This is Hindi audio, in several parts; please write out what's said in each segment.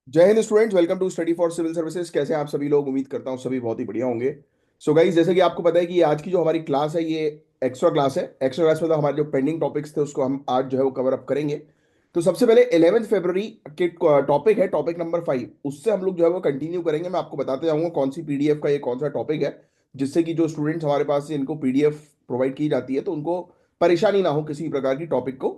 जय हिंद students, welcome to study for civil services. कैसे हैं आप सभी लोग? उम्मीद करता हूँ सभी बहुत ही बढ़िया होंगे। सो गाइस, जैसे कि आपको पता है कि आज की जो हमारी क्लास है ये एक्स्ट्रा क्लास है। एक्स्ट्रा क्लास में तो हमारे जो पेंडिंग टॉपिक्स थे उसको हम आज जो है वो कवर अप करेंगे। तो सबसे पहले 11 फरवरी के टॉपिक है, टॉपिक नंबर 5, उससे हम लोग जो है वो कंटिन्यू करेंगे। मैं आपको बताते जाऊंगा कौन सी पीडीएफ का ये कौन सा टॉपिक है, जिससे कि जो स्टूडेंट्स हमारे पास से इनको पीडीएफ प्रोवाइड की जाती है तो उनको परेशानी ना हो किसी भी प्रकार की टॉपिक को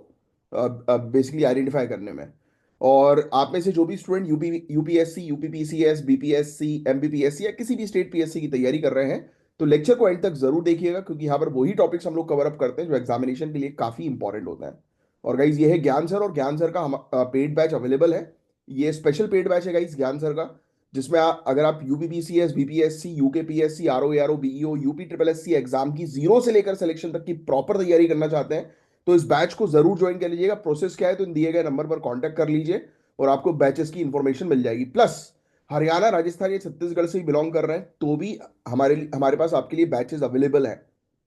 बेसिकली आइडेंटिफाई करने में। और आप में से जो भी student UPSC, UPPCS, BPSC, MBPSC या किसी भी स्टेट पीएससी की तैयारी कर रहे हैं तो लेक्चर को एंड तक जरूर देखिएगा, क्योंकि यहाँ पर वही टॉपिक्स हम लोग कवर अप करते हैं जो एग्जामिनेशन के लिए काफी इंपॉर्टेंट होता है। और गाइज ये है ज्ञान सर, और ज्ञान सर का हम पेड बैच अवेलेबल है। ये स्पेशल पेड बैच है गाइज ज्ञान सर का, जिसमें अगर आप UPPCS, BPSC, UKPSC, RO BEO, UP triple SC exam की जीरो से लेकर सिलेक्शन तक की प्रॉपर तैयारी करना चाहते हैं तो इस बैच को जरूर ज्वाइन कर लीजिएगा। प्रोसेस क्या है, तो इन दिए गए नंबर पर कांटेक्ट कर लीजिए और आपको बैचेस की इंफॉर्मेशन मिल जाएगी। प्लस हरियाणा, राजस्थान या छत्तीसगढ़ से बिलोंग कर रहे हैं तो भी हमारे हमारे पास आपके लिए बैचेस अवेलेबल हैं।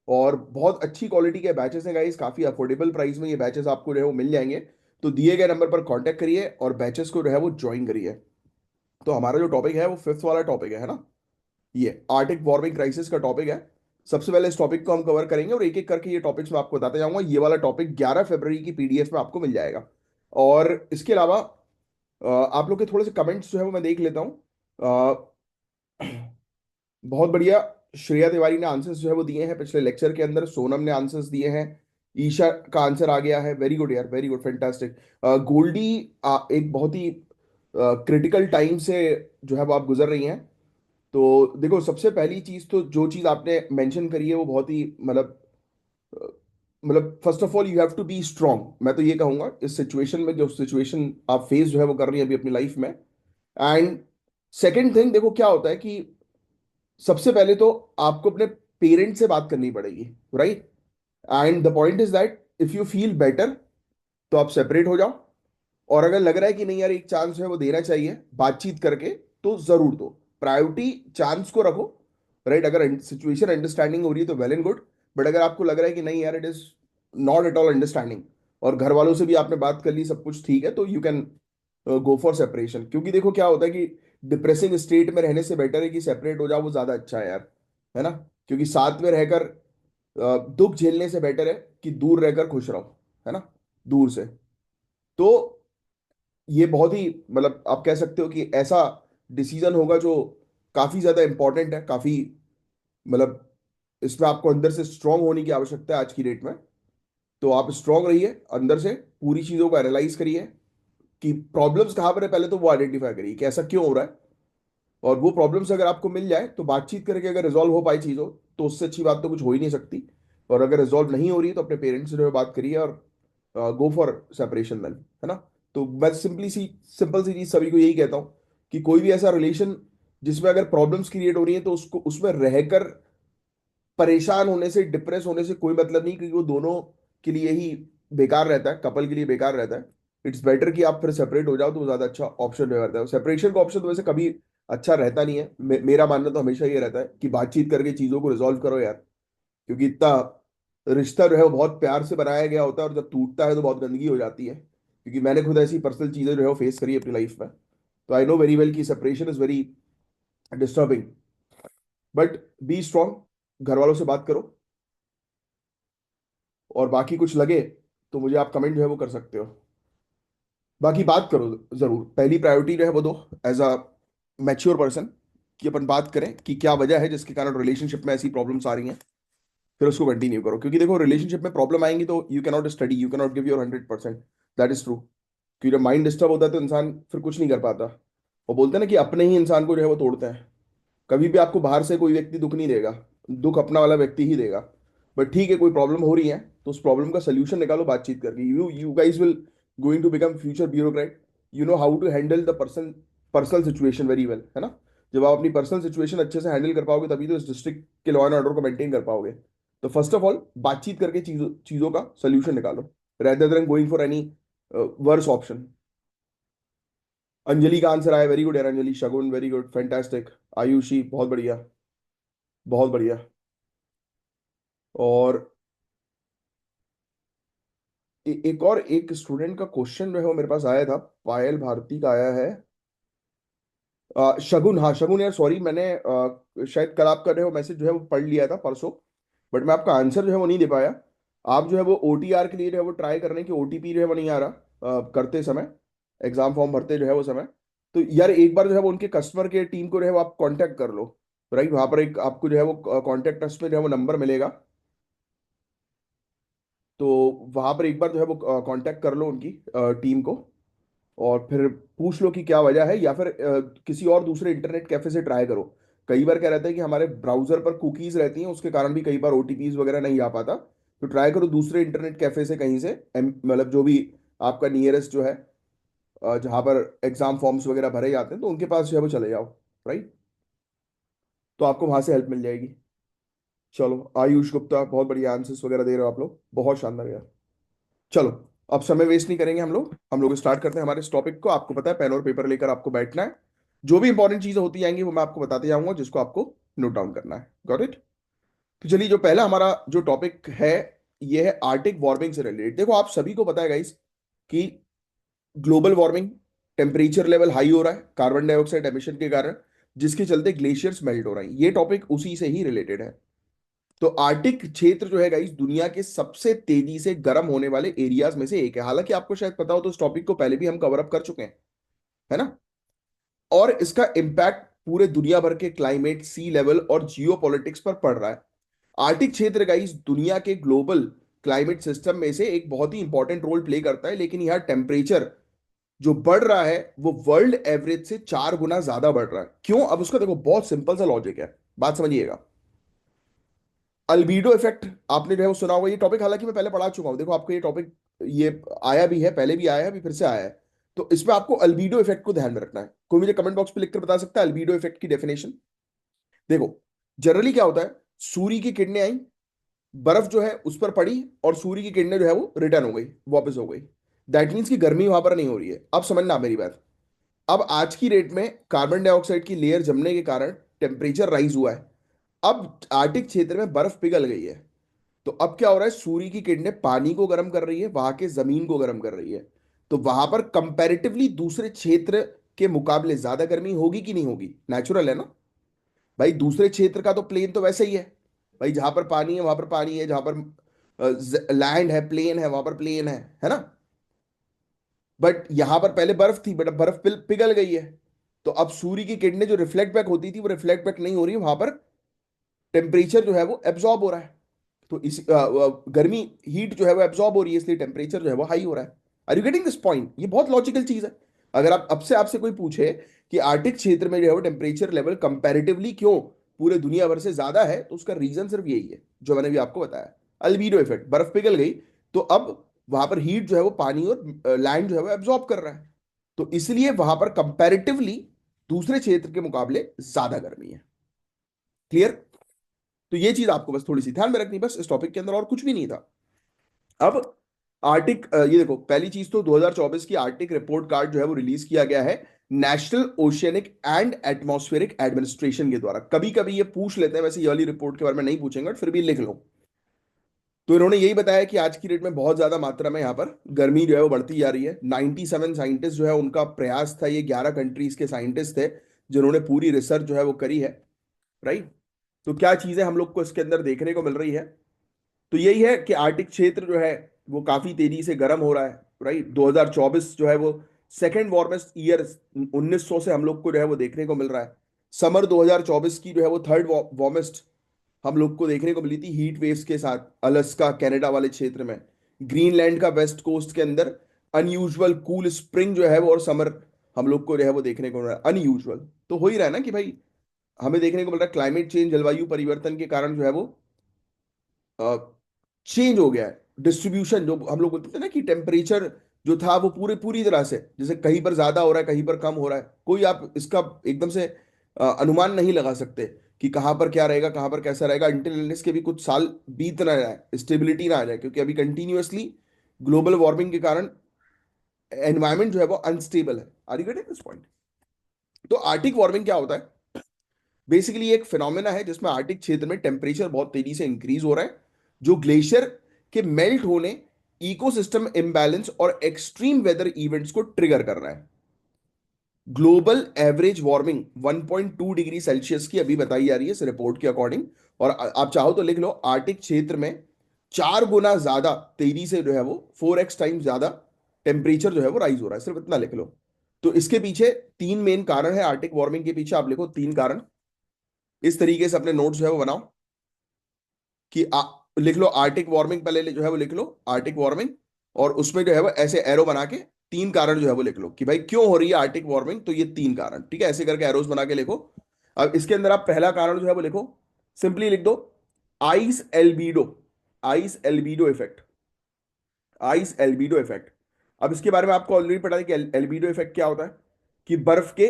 और बहुत अच्छी क्वालिटी के बैचेस हैं गाइस, काफी अफोर्डेबल प्राइस में ये बैचेस आपको जो है वो मिल जाएंगे। तो दिए गए नंबर पर कांटेक्ट करिए और बैचेस को जो है वो ज्वाइन करिए। तो हमारा जो टॉपिक है वो फिफ्थ वाला टॉपिक है ना, ये आर्टिक वार्मिंग क्राइसिस का टॉपिक है। सबसे पहले इस टॉपिक को हम कवर करेंगे और एक एक करके ये टॉपिक्स मैं आपको बताते जाऊंगा। ये वाला टॉपिक 11 फरवरी की पीडीएफ में आपको मिल जाएगा। और इसके अलावा आप लोग के थोड़े से कमेंट्स जो है वो मैं देख लेता हूँ। बहुत बढ़िया। श्रेया तिवारी ने आंसर्स जो है वो दिए हैं पिछले लेक्चर के अंदर। सोनम ने आंसर्स दिए हैं। ईशा का आंसर आ गया है। वेरी गुड यार, वेरी गुड, फैंटास्टिक। गोल्डी, एक बहुत ही क्रिटिकल टाइम से जो है वो आप गुजर रही हैं। तो देखो, सबसे पहली चीज तो जो चीज आपने मेंशन करी है वो बहुत ही अ, first of all you have to be strong. मैं तो ये कहूंगा इस सिचुएशन में, जो सिचुएशन आप फेस जो है वो कर रही है अभी अपनी लाइफ में। एंड सेकेंड थिंग, देखो क्या होता है कि सबसे पहले तो आपको अपने पेरेंट्स से बात करनी पड़ेगी, right? And the point is that if you feel better तो आप सेपरेट हो जाओ। और अगर लग रहा है कि नहीं यार, एक चांस है वो देना चाहिए बातचीत करके, तो जरूर दो। प्रायोरिटी चांस को रखो, राइट? अगर सिचुएशन अंडरस्टैंडिंग हो रही है तो वेल एंड गुड। बट अगर आपको लग रहा है कि नहीं यार, it is not at all understanding, और घर वालों से भी आपने बात कर ली, सब कुछ ठीक है, तो you can go for separation. क्योंकि देखो क्या होता है कि डिप्रेसिंग स्टेट में रहने से बेटर है कि सेपरेट हो जाओ, वो ज्यादा अच्छा है यार, है ना? क्योंकि साथ में रहकर दुख झेलने से बेटर है कि दूर रहकर खुश रहो, है ना, दूर से। तो ये बहुत ही आप कह सकते हो कि ऐसा डिसीजन होगा जो काफी ज्यादा इंपॉर्टेंट है, काफी मतलब इसमें आपको अंदर से स्ट्रांग होने की आवश्यकता है आज की डेट में। तो आप स्ट्रांग रहिए, अंदर से पूरी चीजों को एनालाइज करिए कि प्रॉब्लम्स कहाँ पर है, पहले तो वो आइडेंटिफाई करिए कि ऐसा क्यों हो रहा है। और वो प्रॉब्लम्स अगर आपको मिल जाए तो बातचीत करके अगर रिजॉल्व हो पाए चीज़ों, तो उससे अच्छी बात तो कुछ हो ही नहीं सकती। और अगर रिजॉल्व नहीं हो रही है तो अपने पेरेंट्स से जो है बात करिए और गो फॉर सेपरेशन देन, है ना? तो मैं सिंपल सी चीज सभी को यही कहता हूँ कि कोई भी ऐसा रिलेशन जिसमें अगर प्रॉब्लम्स क्रिएट हो रही है तो उसको उसमें रहकर परेशान होने से, डिप्रेस होने से कोई मतलब नहीं, क्योंकि वो दोनों के लिए ही बेकार रहता है, कपल के लिए बेकार रहता है। इट्स बेटर कि आप फिर सेपरेट हो जाओ, तो वो ज्यादा अच्छा ऑप्शन रहता है। सेपरेशन का ऑप्शन तो वैसे कभी अच्छा रहता नहीं है। मेरा मानना तो हमेशा ये रहता है कि बातचीत करके चीजों को रिजॉल्व करो यार। क्योंकि इतना रिश्ता जो है वो बहुत प्यार से बनाया गया होता है, और जब टूटता है तो बहुत गंदगी हो जाती है। क्योंकि मैंने खुद ऐसी पर्सनल चीजें जो है वो फेस करी है अपनी लाइफ में। तो आई नो वेरी वेल कि separation is very disturbing. But B strong, घर वालों से बात करो। और बाकी कुछ लगे तो मुझे आप कमेंट जो है वो कर सकते हो। बाकी बात करो जरूर, पहली प्रायोरिटी जो है वो दो एज अ मैच्योर पर्सन, कि अपन बात करें कि क्या वजह है जिसके कारण रिलेशनशिप में ऐसी प्रॉब्लम्स आ रही हैं। फिर उसको कंटिन्यू करो, क्योंकि देखो रिलेशनशिप में प्रॉब्लम आएंगी तो you cannot study, you cannot give your 100%। That is true. क्योंकि जब माइंड डिस्टर्ब होता है तो इंसान फिर कुछ नहीं कर पाता। वो बोलते हैं ना कि अपने ही इंसान को जो है वो तोड़ते हैं। कभी भी आपको बाहर से कोई व्यक्ति दुख नहीं देगा, दुख अपना वाला व्यक्ति ही देगा। बट ठीक है, कोई प्रॉब्लम हो रही है तो उस प्रॉब्लम का सोल्यूशन निकालो बातचीत करके। You guys will going to become future bureaucrat. You know how to handle the personal situation very well, है ना? जब आप अपनी पर्सनल सिचुएशन अच्छे से हैंडल कर पाओगे तभी तो इस डिस्ट्रिक्ट के लॉ एंड ऑर्डर को मेंटेन कर पाओगे। तो फर्स्ट ऑफ ऑल बातचीत करके चीजों चीजों का सोल्यूशन निकालो, rather than going for any worse option. Anjali का आंसर आया, वेरी गुड यार Anjali. Shagun, very good, fantastic. Ayushi, बहुत बढ़िया, बहुत बढ़िया। और एक और एक स्टूडेंट का क्वेश्चन जो है वो मेरे पास आया था, पायल भारती का आया है। शगुन, हाँ शगुन यार, सॉरी मैंने शायद कल आप कर रहे हो मैसेज जो है वो पढ़ लिया था परसों, बट मैं आपका आंसर जो है वो नहीं दे पाया। आप जो है वो ओटीआर के लिए जो है वो ट्राई कर रहे हैं कि ओटीपी जो है वो नहीं आ रहा करते समय, एग्जाम फॉर्म भरते जो है वो समय। तो यार एक बार जो है वो उनके कस्टमर के टीम को जो है वो आप कांटेक्ट कर लो। राइट, वहां पर एक आपको जो है वो कांटेक्ट अस में जो है वो नंबर मिलेगा। तो वहां पर एक बार जो है वो कांटेक्ट कर लो उनकी टीम को, और फिर पूछ लो कि क्या वजह है, या फिर किसी और दूसरे इंटरनेट कैफे से ट्राई करो। कई बार क्या रहता है कि हमारे ब्राउजर पर कुकीज रहती हैं, उसके कारण भी कई बार ओटीपीज वगैरह नहीं आ पाता। तो ट्राई करो दूसरे इंटरनेट कैफे से कहीं से, मतलब जो भी आपका नियरेस्ट जो है, जहाँ पर एग्जाम फॉर्म्स वगैरह भरे जाते हैं, तो उनके पास जो है वो चले जाओ। राइट, तो आपको वहां से हेल्प मिल जाएगी। चलो आयुष गुप्ता, बहुत बढ़िया आंसर्स वगैरह दे रहे हो आप लोग, बहुत शानदार यार। चलो, अब समय वेस्ट नहीं करेंगे, हम लोग स्टार्ट करते हैं हमारे इस टॉपिक को। आपको पता है पेन और पेपर लेकर आपको बैठना है। जो भी इंपॉर्टेंट चीजें होती जाएंगी वो मैं आपको बताते जाऊंगा, जिसको आपको नोट डाउन करना है। Got it? तो चलिए, जो पहला हमारा जो टॉपिक है, ये है आर्टिक वार्मिंग से रिलेटेड। देखो, आप सभी को पता है गाइस कि global warming, temperature level high हो रहा है कार्बन डाइऑक्साइड एमिशन के कारण, जिसके चलते ग्लेशियर्स मेल्ट हो रहे हैं। ये टॉपिक उसी से ही रिलेटेड है। तो आर्टिक क्षेत्र जो है गाइस, दुनिया के सबसे तेजी से गर्म होने वाले एरियाज में से एक है। हालांकि आपको शायद पता हो, तो इस टॉपिक को पहले भी हम कवर अप कर चुके हैं, है ना। और इसका इम्पैक्ट पूरे दुनिया भर के क्लाइमेट, सी लेवल और जियो पॉलिटिक्स पर पड़ रहा है। आर्टिक क्षेत्र गाइस दुनिया के ग्लोबल क्लाइमेट सिस्टम में से एक बहुत ही इंपॉर्टेंट रोल प्ले करता है, लेकिन यहाँ टेम्परेचर जो बढ़ रहा है वो वर्ल्ड एवरेज से 4 गुना ज्यादा बढ़ रहा है। क्यों? अब उसका देखो बहुत सिंपल सा लॉजिक है, बात समझिएगा। अल्बीडो इफेक्ट आपने जो है वो सुना होगा। ये टॉपिक हालांकि मैं पहले पढ़ा चुका हूं, देखो आपको ये टॉपिक, ये आया भी है, पहले भी आया है, अभी फिर से आया है। तो इसमें आपको अल्बीडो इफेक्ट को ध्यान में रखना है। कोई मुझे कमेंट बॉक्स पे लिखकर बता सकता है अल्बीडो इफेक्ट की डेफिनेशन? देखो, जनरली क्या होता है, सूर्य की किरणें आई, बर्फ जो है उस पर पड़ी, और सूर्य की किरणें जो है वो रिटर्न हो गई, वापस हो गई। दैट मीन्स कि गर्मी वहां पर नहीं हो रही है। अब समझना मेरी बात। अब आज की डेट में कार्बन डाइऑक्साइड की लेयर जमने के कारण टेम्परेचर राइज हुआ है। अब आर्टिक क्षेत्र में बर्फ पिघल गई है। तो अब क्या हो रहा है, सूर्य की किरणें पानी को गर्म कर रही है, वहां के जमीन को गर्म कर रही है। तो वहां पर कंपैरेटिवली दूसरे क्षेत्र के मुकाबले ज्यादा गर्मी होगी कि नहीं होगी? नेचुरल है ना भाई। दूसरे क्षेत्र का तो प्लेन तो वैसे ही है भाई, जहां पर पानी है वहां पर पानी है, जहां पर लैंड है, प्लेन है, वहां पर प्लेन है ना। बट यहां पर पहले बर्फ थी, बट अब बर्फ पिघल गई है। तो अब सूर्य की किरणें जो रिफ्लेक्ट बैक होती थी वो रिफ्लेक्ट बैक नहीं हो रही, वहां पर टेम्परेचर जो है वो एब्जॉर्ब हो रहा है। तो इस गर्मी, हीट जो है वो एब्जॉर्ब हो रही है, इसलिए टेम्परेचर जो है वो हाई हो रहा है। Are you getting this point? ये बहुत लॉजिकल चीज है। अगर आप अब से आपसे कोई पूछे कि आर्टिक क्षेत्र में जो है वो टेम्परेचर लेवल कंपैरेटिवली क्यों पूरे दुनिया भर से ज्यादा है, तो उसका रीजन सिर्फ यही है जो मैंने भी आपको बताया, अल्बीडो इफेक्ट। बर्फ पिघल गई, तो अब वहां पर हीट जो है वो पानी और लैंड जो है वो एब्जॉर्ब कर रहा है। तो इसलिए वहां पर कंपैरेटिवली दूसरे क्षेत्र के मुकाबले ज्यादा गर्मी है। क्लियर? तो ये चीज आपको बस थोड़ी सी ध्यान में रखनी, बस इस टॉपिक के अंदर, और कुछ भी नहीं था। अब आर्टिक, ये देखो, पहली चीज तो 2024 की आर्टिक रिपोर्ट कार्ड जो है वो रिलीज किया गया है national oceanic and atmospheric administration के द्वारा। कभी कभी ये पूछ लेते हैं, वैसे ये वाली रिपोर्ट के बारे में नहीं पूछेंगे, बट फिर भी लिख लो। तो इन्होंने यही बताया कि आज की डेट में बहुत ज्यादा मात्रा में यहाँ पर गर्मी जो है वो बढ़ती जा रही है। 97 साइंटिस्ट जो है उनका प्रयास था, ये 11 कंट्रीज के साइंटिस्ट थे जिन्होंने पूरी रिसर्च जो है वो करी है। राइट। तो क्या चीजें हम लोग को इसके अंदर देखने को मिल रही है, तो यही है कि आर्टिक क्षेत्र जो है वो काफी तेजी से गर्म हो रहा है। राइट, 2024 जो है वो सेकेंड वार्मेस्ट ईयर 1900 से हम लोग को जो है वो देखने को मिल रहा है। समर 2024 की जो है वो थर्ड वार्मेस्ट हम लोग को देखने को मिली थी, हीट वेव्स के साथ, अलास्का कनाडा वाले क्षेत्र में। ग्रीनलैंड का वेस्ट कोस्ट के अंदर अनयूजुअल कूल स्प्रिंग जो है वो और समर हम लोग को जो है वो देखने को मिल रहा है। अनयूजुअल तो हो ही रहा है ना कि भाई, हमें देखने को मिल रहा है क्लाइमेट चेंज, जलवायु परिवर्तन के कारण जो है वो चेंज हो गया है डिस्ट्रीब्यूशन। जो हम लोग बोलते थे ना कि टेम्परेचर जो था वो पूरे पूरी तरह से, जैसे कहीं पर ज्यादा हो रहा है, कहीं पर कम हो रहा है, कोई आप इसका एकदम से अनुमान नहीं लगा सकते कि कहाँ पर क्या रहेगा, कहाँ पर कैसा रहेगा, इंटेल के भी कुछ साल बीत ना जाए, स्टेबिलिटी ना आ जाए, क्योंकि अभी कंटिन्यूअसली ग्लोबल वार्मिंग के कारण एनवायरमेंट जो है वो अनस्टेबल है। Are you getting this point? तो आर्टिक वार्मिंग क्या होता है? बेसिकली एक फिनोमेना है जिसमें आर्टिक क्षेत्र में टेम्परेचर बहुत तेजी से इंक्रीज हो रहा है, जो ग्लेशियर के मेल्ट होने, इकोसिस्टम इम्बैलेंस और एक्सट्रीम वेदर इवेंट्स को ट्रिगर कर रहा है। Global average warming 1.2 degree Celsius की अभी बताई जा रही है इस रिपोर्ट के अकॉर्डिंग। और आप चाहो तो लिख लो, आर्टिक क्षेत्र में 4 गुना ज्यादा तेजी से जो है वो 4x टाइम ज्यादा टेम्परेचर जो है वो राइज हो रहा है, सिर्फ इतना लिख लो। तो इसके पीछे तीन मेन कारण है, आर्टिक वार्मिंग के पीछे आप लिखो तीन कारण। इस तरीके से अपने नोट्स जो है वो बनाओ कि लिख लो आर्टिक वार्मिंग, पहले जो है वो लिख लो आर्टिक वार्मिंग, और उसमें जो है वो ऐसे एरो बना के तीन कारण जो है वो लिख लो कि भाई क्यों हो रही है आर्टिक वार्मिंग, तो ये तीन कारण, ठीक है, ऐसे करके एरोस बना के लिखो। अब इसके अंदर आप पहला कारण जो है वो लिखो, सिंपली लिख दो, ice albedo, ice albedo effect, ice albedo effect. अब इसके बारे में आपको ऑलरेडी पता है कि एल्बीडो इफेक्ट क्या होता है, कि बर्फ के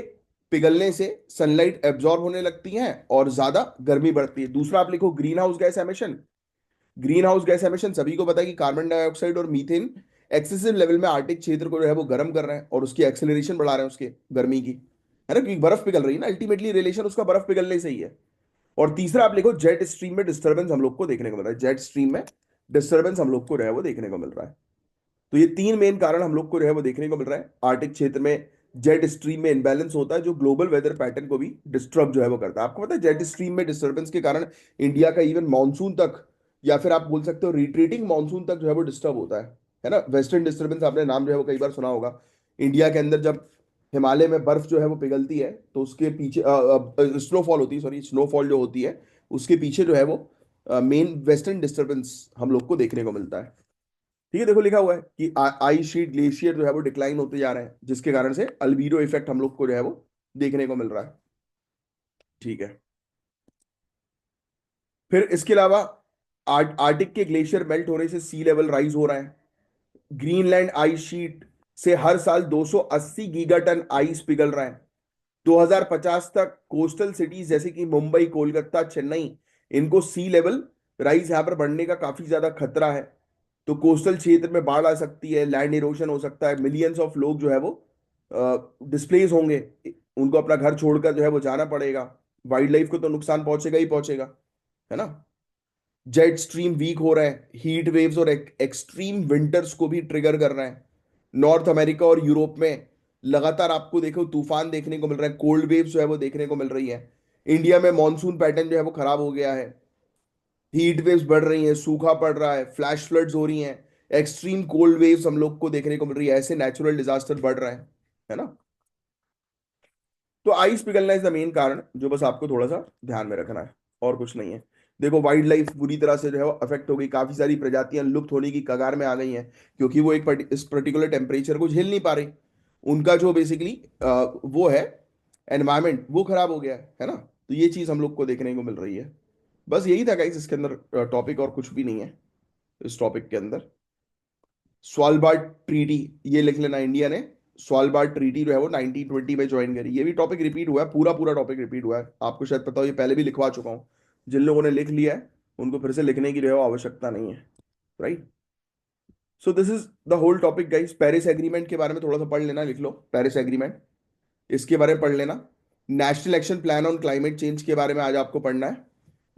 पिघलने से सनलाइट एब्जॉर्ब होने लगती है और ज्यादा गर्मी बढ़ती है। दूसरा आप लिखो green house gas emission. Green house gas emission सभी को पता है कि कार्बन डाइऑक्साइड और मीथेन एक्सेसिव लेवल में आर्टिक क्षेत्र को जो है वो गर्म कर रहे हैं और उसकी एक्सेलरेशन बढ़ा रहे हैं उसके गर्मी की, है ना, क्योंकि बर्फ पिघल रही है ना, अल्टीमेटली रिलेशन उसका बर्फ पिघलने से ही है। और तीसरा आप लिखो जेट स्ट्रीम में डिस्टर्बेंस हम लोग को देखने को मिल रहा है, जेट स्ट्रीम में डिस्टर्बेंस हम लोग को जो है वो देखने को मिल रहा है। तो ये तीन मेन कारण हम लोग को जो है वो देखने को मिल रहा है, आर्टिक क्षेत्र में जेट स्ट्रीम में इम्बैलेंस होता है जो ग्लोबल वेदर पैटर्न को भी डिस्टर्ब जो है वो करता है। आपको पता है जेट स्ट्रीम में डिस्टर्बेंस के कारण इंडिया का इवन मानसून तक, या फिर आप बोल सकते हो रिट्रीटिंग मानसून तक जो है वो डिस्टर्ब होता है ना। वेस्टर्न डिस्टर्बेंस आपने नाम जो है वो कई बार सुना होगा। इंडिया के अंदर जब हिमालय में बर्फ जो है वो पिघलती है तो उसके पीछे स्नोफॉल होती है, सॉरी स्नोफॉल जो होती है उसके पीछे जो है वो मेन वेस्टर्न डिस्टर्बेंस हम लोग को देखने को मिलता है। ठीक है, देखो लिखा हुआ है कि आइस शीट ग्लेशियर जो है वो डिक्लाइन होते जा रहे हैं जिसके कारण से अल्बीडो इफेक्ट हम लोग को जो है वो देखने को मिल रहा है। ठीक है, फिर इसके अलावा आर्टिक के ग्लेशियर मेल्ट होने से सी लेवल राइज हो रहा है। ग्रीनलैंड आइस शीट से हर साल 280 गीगाटन आइस पिघल रहा है। 2050 तक कोस्टल सिटीज जैसे कि मुंबई, कोलकाता, चेन्नई, इनको सी लेवल राइज यहां पर बढ़ने का काफी ज्यादा खतरा है। तो कोस्टल क्षेत्र में बाढ़ आ सकती है, लैंड इरोशन हो सकता है, मिलियंस ऑफ लोग जो है वो डिस्प्लेस होंगे, उनको अपना घर छोड़कर जो है वो जाना पड़ेगा। वाइल्ड लाइफ को तो नुकसान पहुंचेगा ही पहुंचेगा, है ना। जेट स्ट्रीम वीक हो रहा है, हीट वेव्स और एक्सट्रीम विंटर्स को भी ट्रिगर कर रहा है। नॉर्थ अमेरिका और यूरोप में लगातार आपको देखो तूफान देखने को मिल रहा है, कोल्ड वेव्स जो है वो देखने को मिल रही है। इंडिया में मॉनसून पैटर्न जो है वो खराब हो गया है, हीट वेव्स बढ़ रही हैं, सूखा पड़ रहा है, फ्लैश फ्लड्स हो रही हैं, एक्सट्रीम कोल्ड वेव्स हम लोग को देखने को मिल रही है, ऐसे नेचुरल डिजास्टर बढ़ रहे हैं, है ना। तो आइस पिघलना इज द मेन कारण जो बस आपको थोड़ा सा ध्यान में रखना है, और कुछ नहीं है। देखो वाइल्ड लाइफ बुरी तरह से जो है अफेक्ट हो गई, काफी सारी प्रजातियां लुप्त होने की कगार में आ गई हैं क्योंकि वो इस पर्टिकुलर टेम्परेचर को झेल नहीं पा रही। उनका जो बेसिकली वो है एनवायरमेंट वो खराब हो गया है ना। तो ये चीज हम लोग को देखने को मिल रही है। बस यही था गाइस इसके अंदर टॉपिक, और कुछ भी नहीं है इस टॉपिक के अंदर। स्वालबार्ड ट्रीटी, ये लिख लेना, इंडिया ने स्वालबार्ड ट्रीटी जो है वो 1920 में ज्वाइन करी। ये भी टॉपिक रिपीट हुआ है, पूरा पूरा टॉपिक रिपीट हुआ है, आपको शायद पता हो, ये पहले भी लिखवा चुका हूँ। जिन लोगों ने लिख लिया है उनको फिर से लिखने की जो है वो आवश्यकता नहीं है, right. So this is the whole topic guys. Paris agreement के बारे में थोड़ा सा पढ़ लेना, लिख लो पेरिस एग्रीमेंट, इसके बारे में पढ़ लेना। National action plan on climate change के बारे में आज आपको पढ़ना है।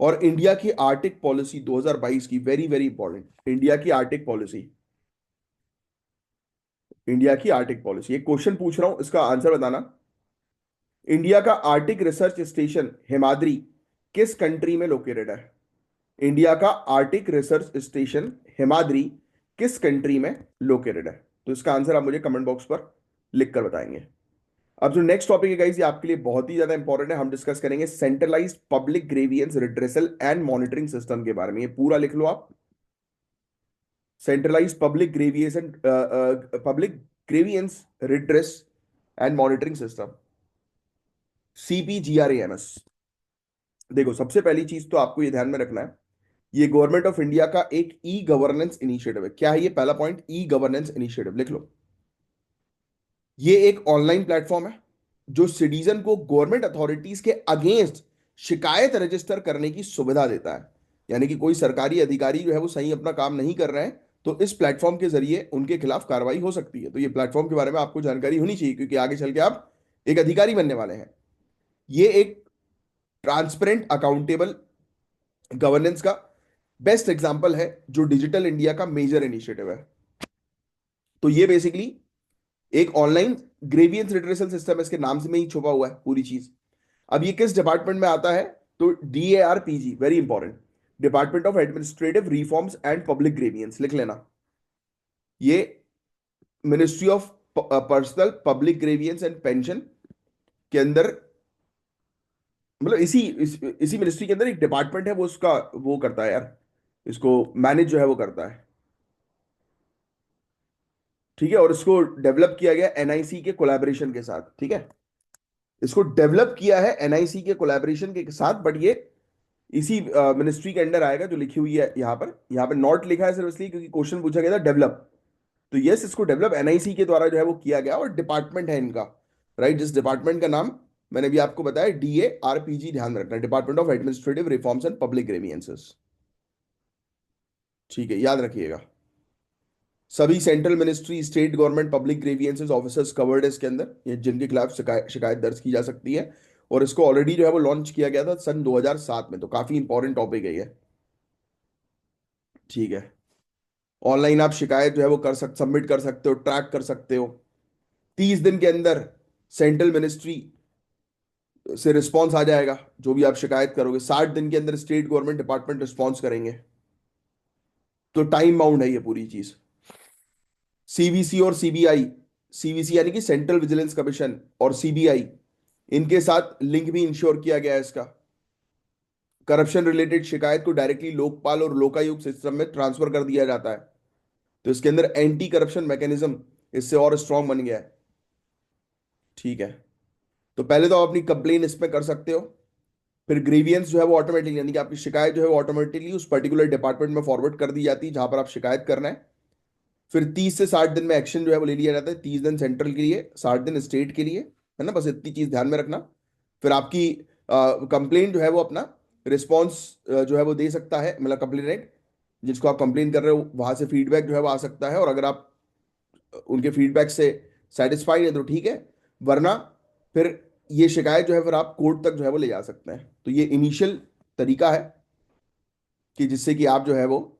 और इंडिया की आर्टिक पॉलिसी 2022 की, वेरी वेरी इंपॉर्टेंट, इंडिया की आर्टिक पॉलिसी, इंडिया की आर्टिक पॉलिसी। एक क्वेश्चन पूछ रहा हूं, इसका आंसर बताना। इंडिया का आर्टिक रिसर्च स्टेशन हिमाद्री किस कंट्री में लोकेटेड है? इंडिया का आर्टिक रिसर्च स्टेशन हिमाद्री किस कंट्री में लोकेटेड है? तो इसका आंसर आप मुझे कमेंट बॉक्स पर लिख कर बताएंगे। अब जो नेक्स्ट टॉपिक है गाइस, ये आपके लिए बहुत ही ज्यादा इंपॉर्टेंट है। हम डिस्कस करेंगे centralised public grievance redressal and monitoring system के बारे में। ये पूरा लिख लो आप, centralised public grievance, public grievance redress and monitoring system, CPGRAMS। देखो सबसे पहली चीज तो आपको ये ध्यान में रखना है, ये गवर्नमेंट ऑफ इंडिया का एक ई गवर्नेंस इनिशिएटिव है। क्या है ये? पहला पॉइंट, ई गवर्नेंस इनिशिएटिव लिख लो। ये एक ऑनलाइन प्लेटफॉर्म है जो सिटीजन को गवर्नमेंट अथॉरिटीज के अगेंस्ट शिकायत रजिस्टर करने की सुविधा देता है। यानी कि कोई सरकारी अधिकारी जो है वो सही अपना काम नहीं कर रहे हैं तो इस प्लेटफॉर्म के जरिए उनके खिलाफ कार्रवाई हो सकती है। तो ये प्लेटफॉर्म के बारे में आपको जानकारी होनी चाहिए क्योंकि आगे चल के आप एक अधिकारी बनने वाले हैं। ये एक ट्रांसपेरेंट अकाउंटेबल गवर्नेंस का बेस्ट एग्जांपल है जो डिजिटल इंडिया का मेजर इनिशिएटिव है। तो ये बेसिकली एक ऑनलाइन ग्रेवियंस रिट्रेसल सिस्टम है, इसके नाम से में ही छुपा हुआ है पूरी चीज। अब ये किस डिपार्टमेंट में आता है? तो DARPG, very important, department of administrative reforms and public grievance, लिख लेना। ये ministry of personnel public grievance and pension के अंदर, मतलब इसी मिनिस्ट्री के अंदर एक डिपार्टमेंट है, वो उसका वो करता है यार, इसको मैनेज जो है वो करता है। ठीक है, और इसको डेवलप किया गया NIC के कोलैबोरेशन के साथ। ठीक है, इसको डेवलप किया है NIC के कोलैबोरेशन के साथ, बट ये इसी मिनिस्ट्री के अंडर आएगा, जो लिखी हुई है यहाँ पे नॉट लिखा है सिर्फ इसलिए क्योंकि क्वेश्चन पूछा गया था डेवलप। तो यस, इसको डेवलप NIC के द्वारा जो है वो किया गया, और डिपार्टमेंट है इनका, राइट, जिस डिपार्टमेंट का नाम मैंने भी आपको बताया, DARPG, ध्यान में रखना, department of administrative reforms and public grievances. ठीक है, याद रखिएगा। सभी central ministry, state government public grievances officers covered है इसके अंदर, ये जिनके खिलाफ शिकायत दर्ज की जा सकती है। और इसको ऑलरेडी जो है वो लॉन्च किया गया था सन 2007 में, तो काफी इंपॉर्टेंट टॉपिक है ये। ठीक है, ऑनलाइन आप शिकायत जो है वो सबमिट कर सकते हो, ट्रैक कर सकते हो। 30 दिन के अंदर सेंट्रल मिनिस्ट्री से रिस्पॉन्स आ जाएगा, जो भी आप शिकायत करोगे। 60 दिन के अंदर स्टेट गवर्नमेंट डिपार्टमेंट रिस्पॉन्स करेंगे। तो टाइम बाउंड है ये पूरी चीज। CVC और CBI, CVC यानी कि सेंट्रल विजिलेंस कमीशन, और CBI, इनके साथ लिंक भी इंश्योर किया गया है इसका। करप्शन रिलेटेड शिकायत को डायरेक्टली लोकपाल और लोकायुक्त सिस्टम में ट्रांसफर कर दिया जाता है। तो इसके अंदर एंटी करप्शन मैकेनिज्म इससे और स्ट्रांग बन गया है। ठीक है, तो पहले तो आप अपनी कंप्लेन इसमें कर सकते हो, फिर ग्रीवियंस जो है वो ऑटोमेटिकली, यानी कि आपकी शिकायत जो है वो ऑटोमेटिकली उस पर्टिकुलर डिपार्टमेंट में फॉरवर्ड कर दी जाती है जहां पर आप शिकायत करना है। फिर 30 से 60 दिन में एक्शन जो है वो ले लिया जाता है, 30 दिन सेंट्रल के लिए, 60 दिन स्टेट के लिए, है ना, बस इतनी चीज ध्यान में रखना। फिर आपकी कंप्लेन जो है वो अपना रिस्पॉन्स जो है वो दे सकता है, मतलब कंप्लेनेंट जिसको आप कंप्लेन कर रहे हो वहां से फीडबैक जो है वो आ सकता है, और अगर आप उनके फीडबैक से सेटिस्फाइड है तो ठीक है, वरना फिर ये शिकायत जो है फिर आप कोर्ट तक जो है वो ले जा सकते हैं। तो ये इनिशियल तरीका है कि जिससे कि आप जो है वो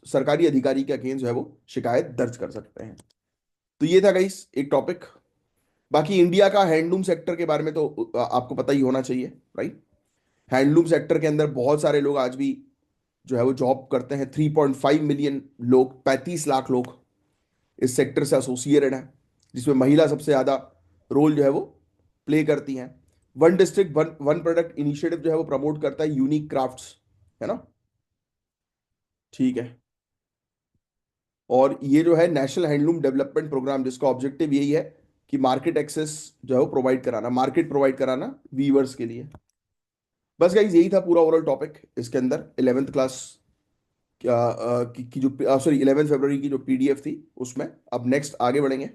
सरकारी अधिकारी के अगेंस्ट जो है वो शिकायत दर्ज कर सकते हैं। तो ये था गाइस एक टॉपिक। बाकी इंडिया का हैंडलूम सेक्टर के बारे में तो आपको पता ही होना चाहिए, राइट। हैंडलूम सेक्टर के अंदर बहुत सारे लोग आज भी जो है वो जॉब करते हैं। 3.5 मिलियन लोग, 35 लाख लोग इस सेक्टर से एसोसिएटेड हैं, जिसमें महिला सबसे ज्यादा रोल जो है वो प्ले करती हैं। One district one one product initiative जो है वो प्रमोट करता है यूनिक क्राफ्ट्स, है ना। ठीक है, और ये जो है नेशनल हैंडलूम डेवलपमेंट प्रोग्राम, जिसका ऑब्जेक्टिव यही है कि मार्केट एक्सेस जो है वो प्रोवाइड कराना, मार्केट प्रोवाइड कराना वीवर्स के लिए। बस गाइज यही था पूरा ओवरऑल टॉपिक इसके अंदर। 11th क्लास की जो, सॉरी, 11 फरवरी की जो PDF थी उसमें। अब नेक्स्ट आगे बढ़ेंगे।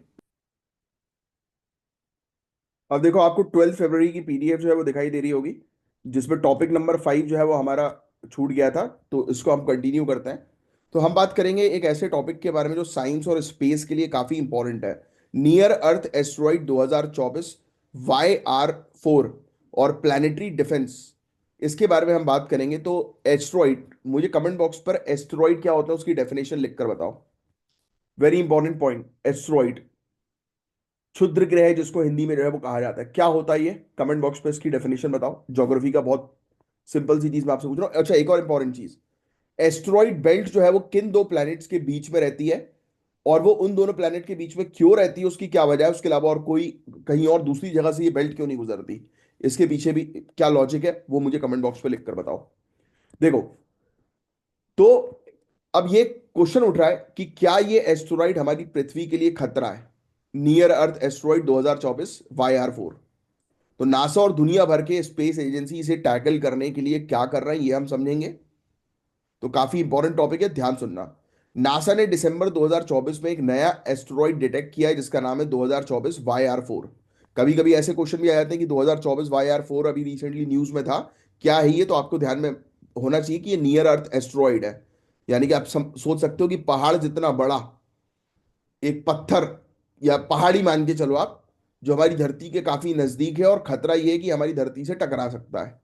अब देखो, आपको 12 फरवरी की PDF जो है वो दिखाई दे रही होगी, जिसमें टॉपिक नंबर 5 जो है वो हमारा छूट गया था, तो इसको हम कंटिन्यू करते हैं। तो हम बात करेंगे एक ऐसे टॉपिक के बारे में जो साइंस और स्पेस के लिए काफी इंपॉर्टेंट है। नियर अर्थ एस्ट्रॉइड 2024, YR4, और प्लानिटरी डिफेंस, इसके बारे में हम बात करेंगे। तो एस्ट्रॉइड, मुझे कमेंट बॉक्स पर एस्ट्रॉइड क्या होता है उसकी डेफिनेशन लिखकर बताओ। वेरी इंपॉर्टेंट पॉइंट, एस्ट्रॉइड क्षुद्र ग्रह जिसको हिंदी में जो है वो कहा जाता है, क्या होता है ये? कमेंट बॉक्स पे इसकी डेफिनेशन बताओ। ज्योग्राफी का बहुत सिंपल सी चीज मैं आपसे पूछ रहा हूँ। अच्छा, एक और इंपॉर्टेंट चीज, एस्ट्रॉइड बेल्ट जो है वो किन दो प्लैनेट्स के बीच में रहती है, और वो उन दोनों प्लैनेट के बीच में क्यों रहती है, उसकी क्या वजह है, उसके अलावा और कोई कहीं और दूसरी जगह से ये बेल्ट क्यों नहीं गुजरती, इसके पीछे भी क्या लॉजिक है, वो मुझे कमेंट बॉक्स पे लिखकर बताओ। देखो, तो अब ये क्वेश्चन उठ रहा है कि क्या ये एस्ट्रॉइड हमारी पृथ्वी के लिए खतरा है? नियर अर्थ एस्ट्रॉइड 2024, YR4। तो नासा और दुनिया भर के स्पेस एजेंसी इसे टैकल करने के लिए क्या कर रहे हैं ये हम समझेंगे। तो काफी इंपॉर्टेंट टॉपिक है, ध्यान सुनना। नासा ने दिसंबर 2024 में एक नया एस्ट्रॉइड डिटेक्ट किया है जिसका नाम है 2024 YR4। कभी कभी ऐसे क्वेश्चन भी आ जाते हैं कि 2024 YR4 अभी रिसेंटली न्यूज में था, क्या है ये? तो आपको ध्यान में होना चाहिए कि ये नियर अर्थ एस्ट्रॉइड है, यानी कि आप सोच सकते हो कि पहाड़ जितना बड़ा एक पत्थर, या पहाड़ी मान के चलो आप, जो हमारी धरती के काफी नजदीक है, और खतरा यह है कि हमारी धरती से टकरा सकता है।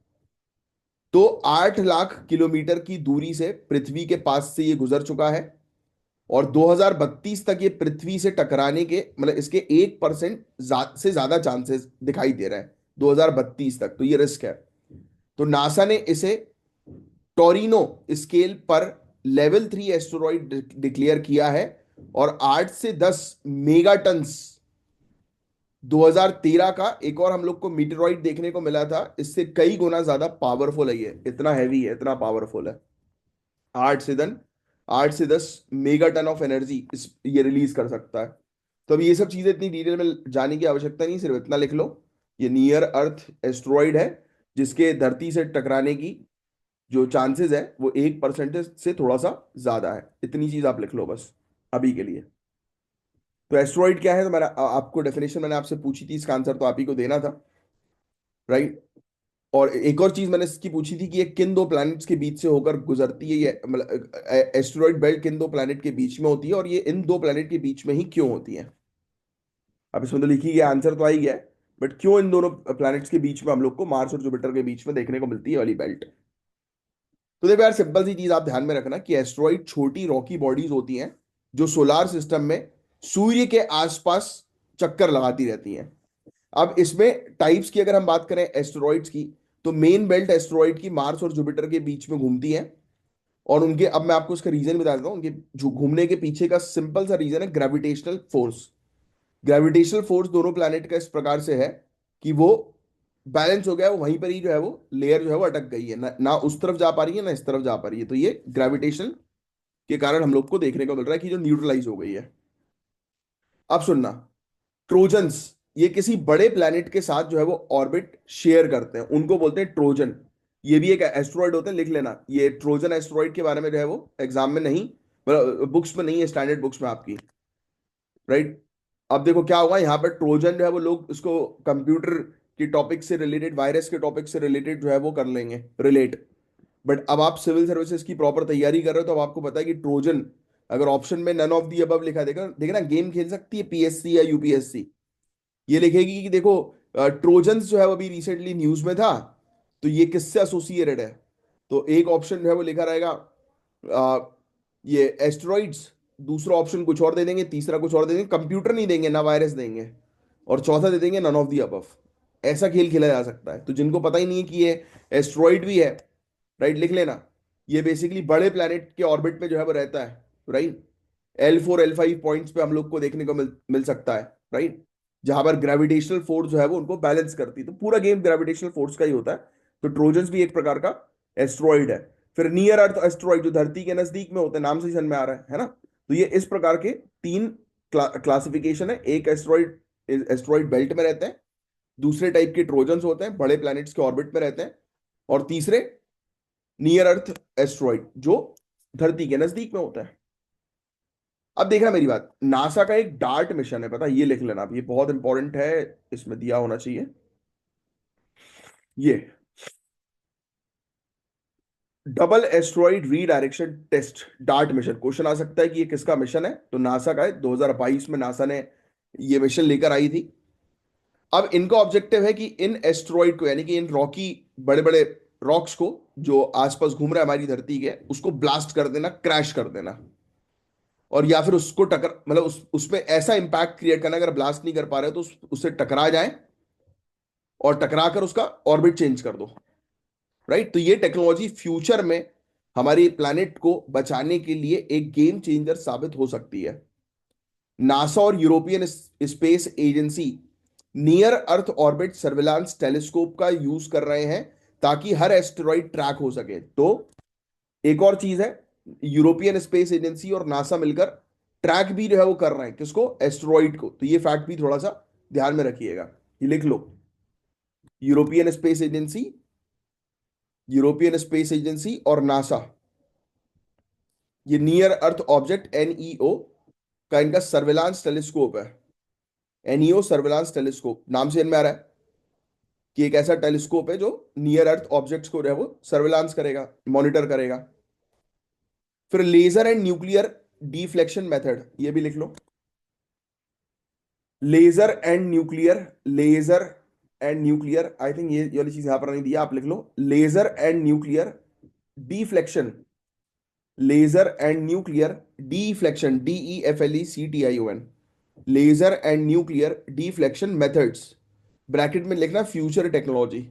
तो 8 लाख किलोमीटर की दूरी से पृथ्वी के पास से ये गुजर चुका है, और 2032 तक ये पृथ्वी से टकराने के मतलब इसके 1% से ज्यादा चांसेस दिखाई दे रहे हैं 2032 तक, तो ये रिस्क है। तो नासा ने इसे टोरिनो स्केल पर लेवल 3 एस्टेरॉइड डिक्लेयर किया है। और 8 से 10 मेगाटन्स 2013 का एक और हम लोग को मीटेरॉइड देखने को मिला था, इससे कई गुना ज्यादा पावरफुल है, ये इतना हैवी है, इतना पावरफुल है। 8 से 10 8 से 10 मेगाटन ऑफ एनर्जी इस ये रिलीज कर सकता है। तो अब ये सब चीजें इतनी डिटेल में जाने की आवश्यकता नहीं, सिर्फ इतना लिख लो, ये नियर अर्थ एस्ट्रॉइड है, जिसके धरती से टकराने की जो चांसेस है वो 1% से थोड़ा सा ज्यादा है। इतनी चीज आप लिख लो बस अभी के लिए। तो एस्ट्रॉइड क्या है, तो मैंने आपको डेफिनेशन मैंने आपसे पूछी थी, इसका आंसर तो आप ही को देना था, राइट। और एक और चीज मैंने इसकी पूछी थी कि ये किन दो प्लैनेट्स के बीच से होकर गुजरती है, ये मतलब एस्टेरॉइड बेल्ट किन दो प्लैनेट के बीच में होती है, और ये इन दो प्लैनेट के बीच में ही क्यों होती है। अब इसमें तो लिखी गया, आंसर तो आ ही गया, बट क्यों इन दोनों प्लैनेट्स के बीच में हम लोग को मार्स और जुपिटर के बीच में देखने को मिलती है वाली बेल्ट। तो देखो यार, सिंपल सी चीज आप ध्यान में रखना कि एस्ट्रॉइड छोटी रॉकी बॉडीज होती हैं जो सोलार सिस्टम में सूर्य के आसपास चक्कर लगाती रहती हैं। अब इसमें टाइप्स की अगर हम बात करें एस्टेरॉइड्स की, तो मेन बेल्ट एस्टेरॉइड की मार्स और जुपिटर के बीच में घूमती है। और उनके, अब मैं आपको इसका रीजन बता देता हूँ, उनके जो घूमने के पीछे का सिंपल सा रीजन है ग्रेविटेशनल फोर्स। ग्रेविटेशनल फोर्स दोनों प्लैनेट का इस प्रकार से है कि वो बैलेंस हो गया, वो वहीं पर ही जो है वो लेयर जो है वो अटक गई है, ना उस तरफ जा पा रही है ना इस तरफ जा पा रही है, तो ये ग्रेविटेशन के कारण हम लोग को देखने को मिल रहा है कि जो न्यूट्रलाइज हो गई है। अब सुनना, ट्रोजन्स ये किसी बड़े प्लैनेट के साथ जो है वो ऑर्बिट शेयर करते हैं, उनको बोलते हैं ट्रोजन। ये भी एक एस्ट्रॉइड होते हैं, लिख लेना, ये ट्रोजन एस्ट्रॉइड के बारे में जो है वो एग्जाम में नहीं, बुक्स में नहीं है, स्टैंडर्ड बुक्स में आपकी, राइट। अब देखो क्या होगा यहाँ पर, ट्रोजन जो है वो लोग उसको कंप्यूटर की टॉपिक से रिलेटेड, वायरस के टॉपिक से रिलेटेड जो है वो कर लेंगे रिलेट। बट अब आप सिविल सर्विसेज की प्रॉपर तैयारी कर रहे हो तो अब आपको पता है कि ट्रोजन अगर ऑप्शन में नन ऑफ दी अबव लिखा देगा, देखना गेम खेल सकती है पीएससी या यूपीएससी, ये लिखेगी कि देखो ट्रोजन्स जो है वो अभी रिसेंटली न्यूज में था, तो ये किससे एसोसिएटेड है। तो एक ऑप्शन जो है वो लिखा रहेगा ये एस्टेरॉइड्स, दूसरा ऑप्शन कुछ और दे देंगे, तीसरा कुछ और दे देंगे, कंप्यूटर नहीं देंगे ना वायरस देंगे, और चौथा दे देंगे नन ऑफ दी अबव। ऐसा खेल खेला जा सकता है। तो जिनको पता ही नहीं है कि ये एस्ट्रॉइड भी है, राइट, लिख लेना, ये बेसिकली बड़े प्लैनेट के ऑर्बिट में जो है वो रहता है, राइट। L4 L5 पॉइंट्स पे हम लोग को देखने को मिल सकता है, राइट, जहां पर ग्रेविटेशनल फोर्स जो है वो उनको बैलेंस करती है। तो पूरा गेम ग्रेविटेशनल फोर्स का ही होता है। तो ट्रोजन्स भी एक प्रकार का एस्ट्रॉइड है। फिर नियर अर्थ एस्ट्रॉइड जो धरती के नजदीक में होते हैं, नाम से ही समझ में आ रहा है ना। तो ये इस प्रकार के तीन क्लासिफिकेशन है। एक एस्ट्रॉइड एस्ट्रॉइड बेल्ट में रहते हैं, दूसरे टाइप के ट्रोजन्स होते हैं बड़े प्लैनेट्स के ऑर्बिट में रहते हैं, और तीसरे नियर अर्थ एस्ट्रॉइड जो धरती के नजदीक में होता है। अब देखना मेरी बात, नासा का एक डार्ट मिशन है, पता है, ये लिख लेना, अब ये बहुत इंपॉर्टेंट है, इसमें दिया होना चाहिए ये double asteroid redirection test DART mission. Question आ सकता है कि ये किसका मिशन है, तो नासा का है। 2022 में नासा ने ये मिशन लेकर आई थी। अब इनका ऑब्जेक्टिव है कि इन एस्ट्रॉइड को, यानी कि इन रॉकी बड़े बड़े रॉक्स को जो आसपास घूम रहा है हमारी धरती के, उसको ब्लास्ट कर देना, क्रैश कर देना, और या फिर उसको टकर मतलब उसमें ऐसा इंपैक्ट क्रिएट करना, अगर ब्लास्ट नहीं कर पा रहे हो तो उससे टकरा जाए और टकरा कर उसका ऑर्बिट चेंज कर दो, राइट। तो ये टेक्नोलॉजी फ्यूचर में हमारी प्लैनेट को बचाने के लिए एक गेम चेंजर साबित हो सकती है। नासा और European space agency near earth orbit surveillance telescope का यूज कर रहे हैं ताकि हर एस्टेरॉइड ट्रैक हो सके। तो एक और चीज है, यूरोपियन स्पेस एजेंसी और नासा मिलकर ट्रैक भी जो है वो कर रहे हैं, किसको, एस्टेरॉइड को। तो ये फैक्ट भी थोड़ा सा ध्यान में रखिएगा, ये लिख लो, European space agency, European space agency और नासा, ये नियर अर्थ ऑब्जेक्ट एनईओ का इनका सर्विलांस टेलीस्कोप है। एनईओ सर्विलांस टेलीस्कोप नाम से इनमें आ रहा है कि एक ऐसा टेलीस्कोप है जो नियर अर्थ ऑब्जेक्ट्स को जो है वो सर्विलांस करेगा, मॉनिटर करेगा। फिर laser and nuclear deflection method, ये भी लिख लो, laser and nuclear, laser and nuclear, I think ये वाली चीज यहां पर नहीं दिया, आप लिख लो laser and nuclear deflection laser and nuclear deflection, DEFLECTION, laser and nuclear deflection methods, bracket में लिखना फ्यूचर टेक्नोलॉजी।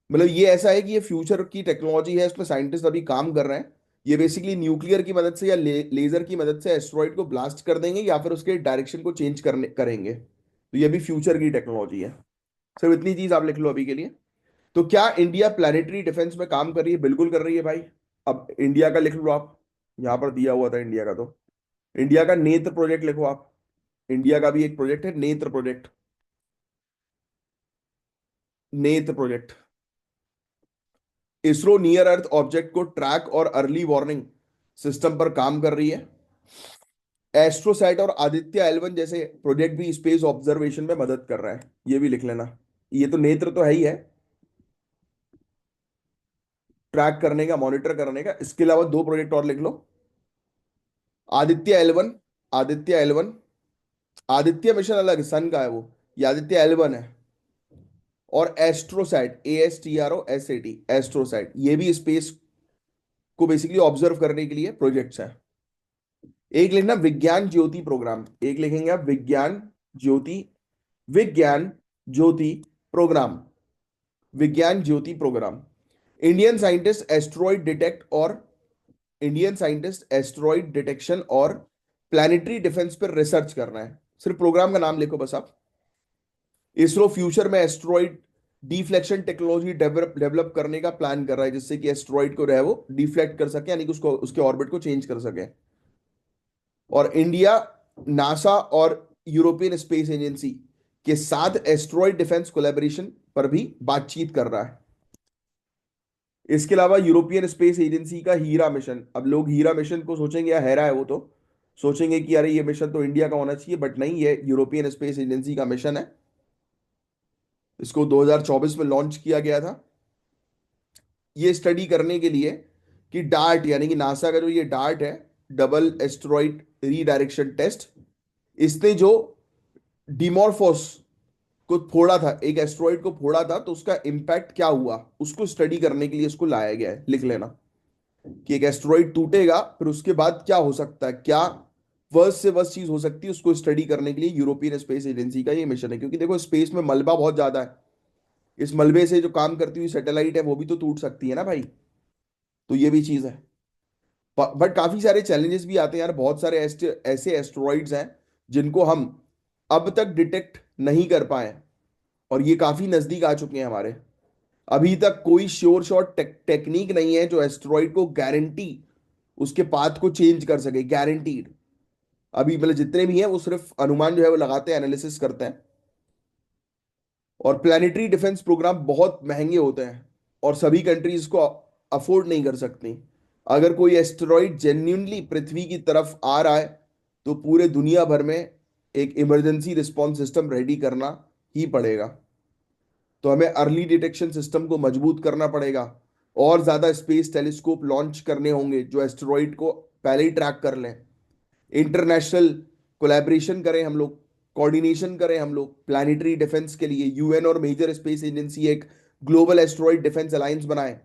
मतलब ये ऐसा है कि ये फ्यूचर की टेक्नोलॉजी है, इसमें साइंटिस्ट अभी काम कर रहे हैं। ये बेसिकली न्यूक्लियर की मदद से या लेजर की मदद से एस्ट्रॉइड को ब्लास्ट कर देंगे या फिर उसके डायरेक्शन को चेंज करने करेंगे। तो ये भी फ्यूचर की टेक्नोलॉजी है। सिर्फ इतनी चीज आप लिख लो अभी के लिए। तो क्या इंडिया प्लानिटरी डिफेंस में काम कर रही है? बिल्कुल कर रही है भाई। अब इंडिया का लिख लो आप, यहां पर दिया हुआ था इंडिया का। तो इंडिया का नेत्र प्रोजेक्ट लिखो आप। इंडिया का भी एक प्रोजेक्ट है, नेत्र प्रोजेक्ट। नेत्र project. ISRO near earth object को ट्रैक और अर्ली वार्निंग सिस्टम पर काम कर रही है। एस्ट्रोसैट और आदित्य L1 जैसे प्रोजेक्ट भी स्पेस ऑब्जर्वेशन में मदद कर रहा है, ये भी लिख लेना। ये तो नेत्र तो है ही है, ट्रैक करने का, मॉनिटर करने का। इसके अलावा दो प्रोजेक्ट और लिख लो। Aditya L1, Aditya L1, Aditya mission अलग है, सन का है वो। ये आदित्य L1 है। और एस्ट्रोसैट, ASTROSAT, एस्ट्रोसैट, ये भी स्पेस को बेसिकली ऑब्जर्व करने के लिए प्रोजेक्ट्स हैं। एक लिखना विज्ञान ज्योति प्रोग्राम, एक लिखेंगे आप विज्ञान ज्योति, विज्ञान Jyoti programme, Vigyan Jyoti programme. Indian scientist asteroid detect और इंडियन साइंटिस्ट एस्ट्रॉइड डिटेक्शन और प्लानिटरी डिफेंस पर रिसर्च कर रहे हैं। सिर्फ प्रोग्राम का नाम लिखो बस आप। इसरो फ्यूचर में asteroid deflection technology develop develop करने का प्लान कर रहा है, जिससे कि एस्ट्रॉइड को रहे वो डिफ्लेक्ट कर सके, यानी कि उसको उसके ऑर्बिट को चेंज कर सके। और इंडिया नासा और यूरोपियन स्पेस एजेंसी के साथ एस्ट्रॉइड डिफेंस कोलैबोरेशन पर भी बातचीत कर रहा है। इसके अलावा यूरोपियन स्पेस एजेंसी का हीरा मिशन, अब लोग हीरा मिशन को सोचेंगे या हेरा है, वो तो सोचेंगे कि अरे ये मिशन तो इंडिया का होना चाहिए, बट नहीं, ये यूरोपियन स्पेस एजेंसी का मिशन है। इसको 2024 में लॉन्च किया गया था, ये स्टडी करने के लिए कि डार्ट, यानी कि नासा का जो ये डार्ट है, डबल एस्ट्रॉइड रीडायरेक्शन टेस्ट, इसने जो डिमॉर्फोस को फोड़ा था, एक एस्ट्रॉइड को फोड़ा था, तो उसका इंपैक्ट क्या हुआ, उसको स्टडी करने के लिए इसको लाया गया है। लिख लेना कि एक एस्ट्रॉइड टूटेगा, फिर उसके बाद क्या हो सकता है, क्या वर्स्ट से वर्स्ट चीज हो सकती है, उसको स्टडी करने के लिए यूरोपियन स्पेस एजेंसी का ये मिशन है। क्योंकि देखो स्पेस में मलबा बहुत ज्यादा है, इस मलबे से जो काम करती हुई सैटेलाइट है वो भी तो टूट सकती है ना भाई। तो ये भी चीज है। बट काफी सारे चैलेंजेस भी आते हैं यार। बहुत सारे ऐसे एस्ट्रॉइड्स हैं जिनको हम अब तक डिटेक्ट नहीं कर पाए, और ये काफी नजदीक आ चुके हैं हमारे। अभी तक कोई श्योर शॉट टेक्निक नहीं है जो एस्ट्रॉइड को गारंटी उसके पाथ को चेंज कर सके, गारंटीड। अभी मतलब जितने भी हैं वो सिर्फ अनुमान जो है वो लगाते हैं, एनालिसिस करते हैं। और प्लानिटरी डिफेंस प्रोग्राम बहुत महंगे होते हैं और सभी कंट्रीज को अफोर्ड नहीं कर सकती। अगर कोई एस्टेरॉइड जेन्युइनली पृथ्वी की तरफ आ रहा है तो पूरे दुनिया भर में एक इमरजेंसी रिस्पॉन्स सिस्टम रेडी करना ही पड़ेगा। तो हमें अर्ली डिटेक्शन सिस्टम को मजबूत करना पड़ेगा, और ज्यादा स्पेस टेलीस्कोप लॉन्च करने होंगे जो एस्टेरॉइड को पहले ही ट्रैक कर लें। इंटरनेशनल कोलैबोरेशन करें हम लोग, कोऑर्डिनेशन करें हम लोग प्लानिटरी डिफेंस के लिए। यूएन और मेजर स्पेस एजेंसी एक ग्लोबल एस्ट्रॉइड डिफेंस अलायंस बनाए।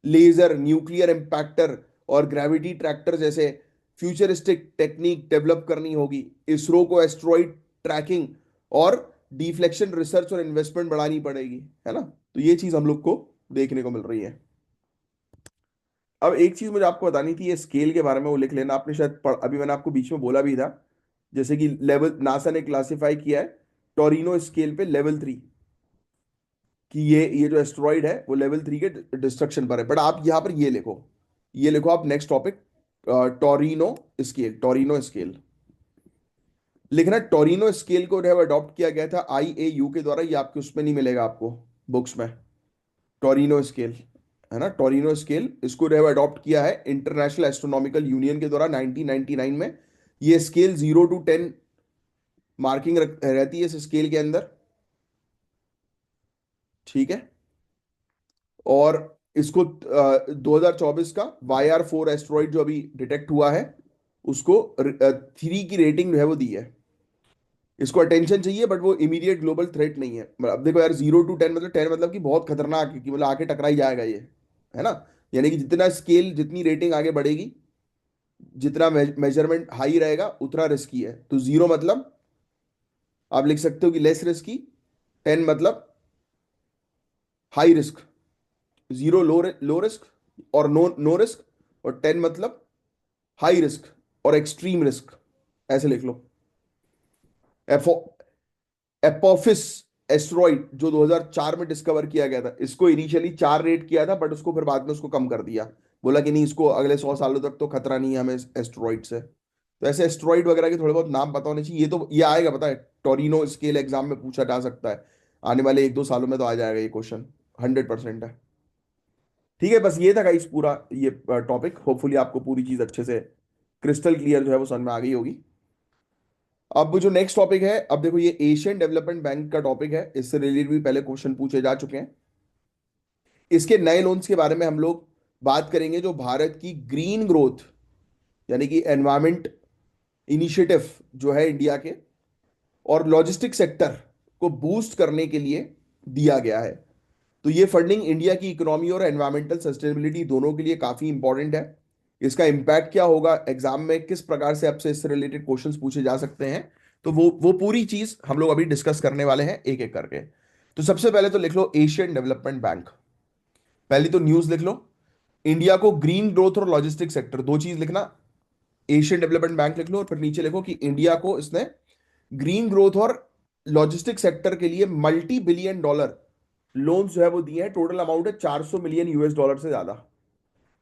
लेजर, न्यूक्लियर इम्पैक्टर और ग्रेविटी ट्रैक्टर जैसे फ्यूचरिस्टिक टेक्निक डेवलप करनी होगी। इसरो को एस्ट्रॉइड ट्रैकिंग और डिफ्लेक्शन रिसर्च और इन्वेस्टमेंट बढ़ानी पड़ेगी, है ना। तो ये चीज हम लोग को देखने को मिल रही है। अब एक चीज मुझे आपको बतानी थी, ये स्केल के बारे में, वो लिख लेना। आपने शायद अभी मैंने आपको बीच में बोला भी था, जैसे कि लेवल नासा ने क्लासिफाई किया है टोरिनो स्केल पे लेवल 3, कि ये जो एस्ट्रॉइड है वो लेवल 3 के डिस्ट्रक्शन पर है। बट आप यहाँ पर ये लिखो, ये लिखो आप next topic, Torino scale, Torino scale लिखना। टोरिनो स्केल को जो है अडॉप्ट किया गया था IAU के द्वारा, ये आपके उसमें नहीं मिलेगा आपको बुक्स में। टोरिनो स्केल, है ना, टोरिनो स्केल, इसको जो है अडॉप्ट किया है इंटरनेशनल एस्ट्रोनॉमिकल यूनियन के द्वारा 1999 में। ये स्केल 0 to 10 मार्किंग रहती है इस स्केल के अंदर, ठीक है। और इसको 2024 का YR4 एस्ट्रॉइड जो अभी डिटेक्ट हुआ है, उसको 3 की रेटिंग जो है वो दी है। इसको अटेंशन चाहिए, बट वो इमीडिएट ग्लोबल थ्रेट नहीं है। अब देखो यार, 0 to 10 मतलब 10 मतलब कि बहुत खतरनाक है, कि मतलब आके टकरा ही जाएगा ये, है ना। यानी कि जितना स्केल, जितनी रेटिंग आगे बढ़ेगी, जितना मेजरमेंट हाई रहेगा उतना रिस्की है। तो 0 मतलब आप लिख सकते हो कि लेस रिस्की, 10 मतलब हाई रिस्क, 0 लो रिस्क और नो नो रिस्क, और 10 मतलब हाई रिस्क और एक्सट्रीम रिस्क, ऐसे लिख लो। एफो एपोफिस एस्ट्रॉइड जो 2004 में डिस्कवर किया गया था, इसको इनिशियली 4 रेट किया था, बट उसको फिर बाद में उसको कम कर दिया। बोला कि नहीं, इसको अगले 100 सालों तक तो खतरा नहीं है हमें एस्ट्रॉइड से। तो ऐसे एस्ट्रॉइड वगैरह के थोड़े बहुत नाम पता होने चाहिए। ये आएगा, पता है, टोरिनो स्केल एग्जाम में पूछा जा सकता है। आने वाले 1-2 सालों में तो आ जाएगा ये क्वेश्चन, 100% है। ठीक है, बस ये था गाइस पूरा ये टॉपिक। होपफुली आपको पूरी चीज अच्छे से क्रिस्टल क्लियर जो है वो समझ में आ गई होगी। अब जो नेक्स्ट टॉपिक है, अब देखो, ये एशियन डेवलपमेंट बैंक का टॉपिक है। इससे रिलेटेड भी पहले क्वेश्चन पूछे जा चुके हैं। इसके नए लोन्स के बारे में हम लोग बात करेंगे, जो भारत की ग्रीन ग्रोथ, यानी कि एनवायरमेंट इनिशिएटिव जो है इंडिया के, और लॉजिस्टिक सेक्टर को बूस्ट करने के लिए दिया गया है। तो ये फंडिंग इंडिया की इकोनॉमी और एनवायरमेंटल सस्टेनेबिलिटी दोनों के लिए काफी इंपॉर्टेंट है। इसका इम्पैक्ट क्या होगा एग्जाम में, किस प्रकार से आपसे इससे रिलेटेड क्वेश्चंस पूछे जा सकते हैं, तो वो पूरी चीज हम लोग अभी डिस्कस करने वाले हैं एक एक करके। तो सबसे पहले तो लिख लो एशियन डेवलपमेंट बैंक। पहली तो न्यूज लिख लो, इंडिया को ग्रीन ग्रोथ और लॉजिस्टिक सेक्टर, दो चीज लिखना। एशियन डेवलपमेंट बैंक लिख लो और फिर नीचे लिखो कि इंडिया को इसने ग्रीन ग्रोथ और लॉजिस्टिक सेक्टर के लिए मल्टी बिलियन डॉलर लोन जो है वो दिए हैं। टोटल अमाउंट है 400 मिलियन यूएस डॉलर से ज्यादा।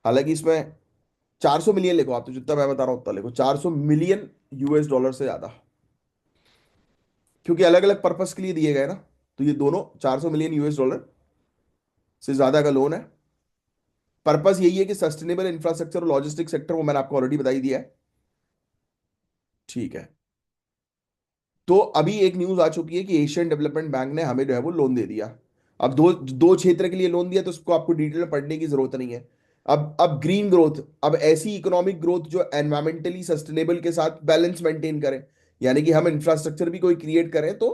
हालांकि इसमें 400 मिलियन लिखो आप, तो जितना मैं बता रहा हूं उतना लिखो, 400 मिलियन यूएस डॉलर से ज्यादा, क्योंकि अलग अलग पर्पस के लिए दिए गए ना। तो ये दोनों 400 मिलियन यूएस डॉलर से ज्यादा का लोन है। पर्पस यही है कि सस्टेनेबल इंफ्रास्ट्रक्चर और लॉजिस्टिक सेक्टर, वो मैंने आपको ऑलरेडी बताई दिया है। ठीक है, तो अभी एक न्यूज आ चुकी है कि एशियन डेवलपमेंट बैंक ने हमें जो है वो लोन दे दिया। अब दो दो क्षेत्र के लिए लोन दिया, तो उसको आपको डिटेल में पढ़ने की जरूरत नहीं है। अब ग्रीन ग्रोथ, अब ऐसी इकोनॉमिक ग्रोथ जो एनवायरमेंटली सस्टेनेबल के साथ बैलेंस मेंटेन करे, यानी कि हम इंफ्रास्ट्रक्चर भी कोई क्रिएट करें तो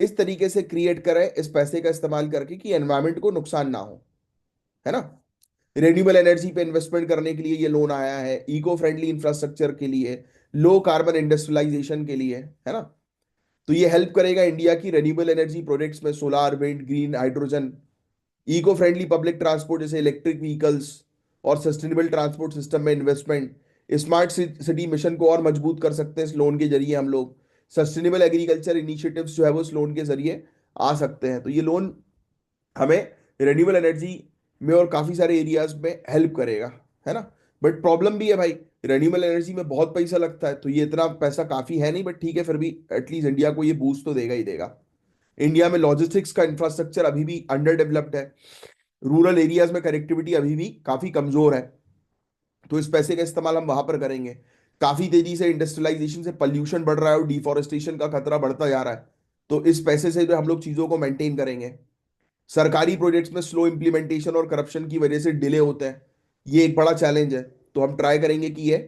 इस तरीके से क्रिएट करें, इस पैसे का इस्तेमाल करके कि एनवायरमेंट को नुकसान ना हो, है ना। रिन्यूएबल एनर्जी पे इन्वेस्टमेंट करने के लिए ये लोन आया है, इको फ्रेंडली इंफ्रास्ट्रक्चर के लिए, लो कार्बन इंडस्ट्रियलाइजेशन के लिए, है ना। तो ये हेल्प करेगा इंडिया की रेन्यूएबल एनर्जी प्रोजेक्ट्स में, solar, wind, green hydrogen, eco friendly public transport जैसे इलेक्ट्रिक व्हीकल्स, और सस्टेनेबल ट्रांसपोर्ट सिस्टम में इन्वेस्टमेंट। स्मार्ट सिटी मिशन को और मजबूत कर सकते हैं इस लोन के जरिए हम लोग। सस्टेनेबल एग्रीकल्चर इनिशिएटिव्स जो है वो इस लोन के जरिए आ सकते हैं। तो ये लोन हमें रेन्यूएबल एनर्जी में और काफी सारे एरियाज में हेल्प करेगा, है ना। बट प्रॉब्लम भी है भाई, रेन्यूएबल एनर्जी में बहुत पैसा लगता है, तो ये इतना पैसा काफी है नहीं, बट ठीक है, फिर भी एटलीस्ट इंडिया को ये बूस्ट तो देगा ही देगा। इंडिया में लॉजिस्टिक्स का इंफ्रास्ट्रक्चर अभी भी अंडर डेवलप्ड है। रूरल एरियाज में कनेक्टिविटी अभी भी काफी कमजोर है। तो इस पैसे का इस्तेमाल हम वहां पर करेंगे। काफी तेजी से इंडस्ट्रियलाइजेशन से पॉल्यूशन बढ़ रहा है और डिफोरेस्टेशन का खतरा बढ़ता जा रहा है। तो इस पैसे से जो हम लोग चीजों को मेंटेन करेंगे। सरकारी प्रोजेक्ट्स में स्लो इंप्लीमेंटेशन और करप्शन की वजह से डिले होते हैं, ये एक बड़ा चैलेंज है। तो हम ट्राई करेंगे कि ये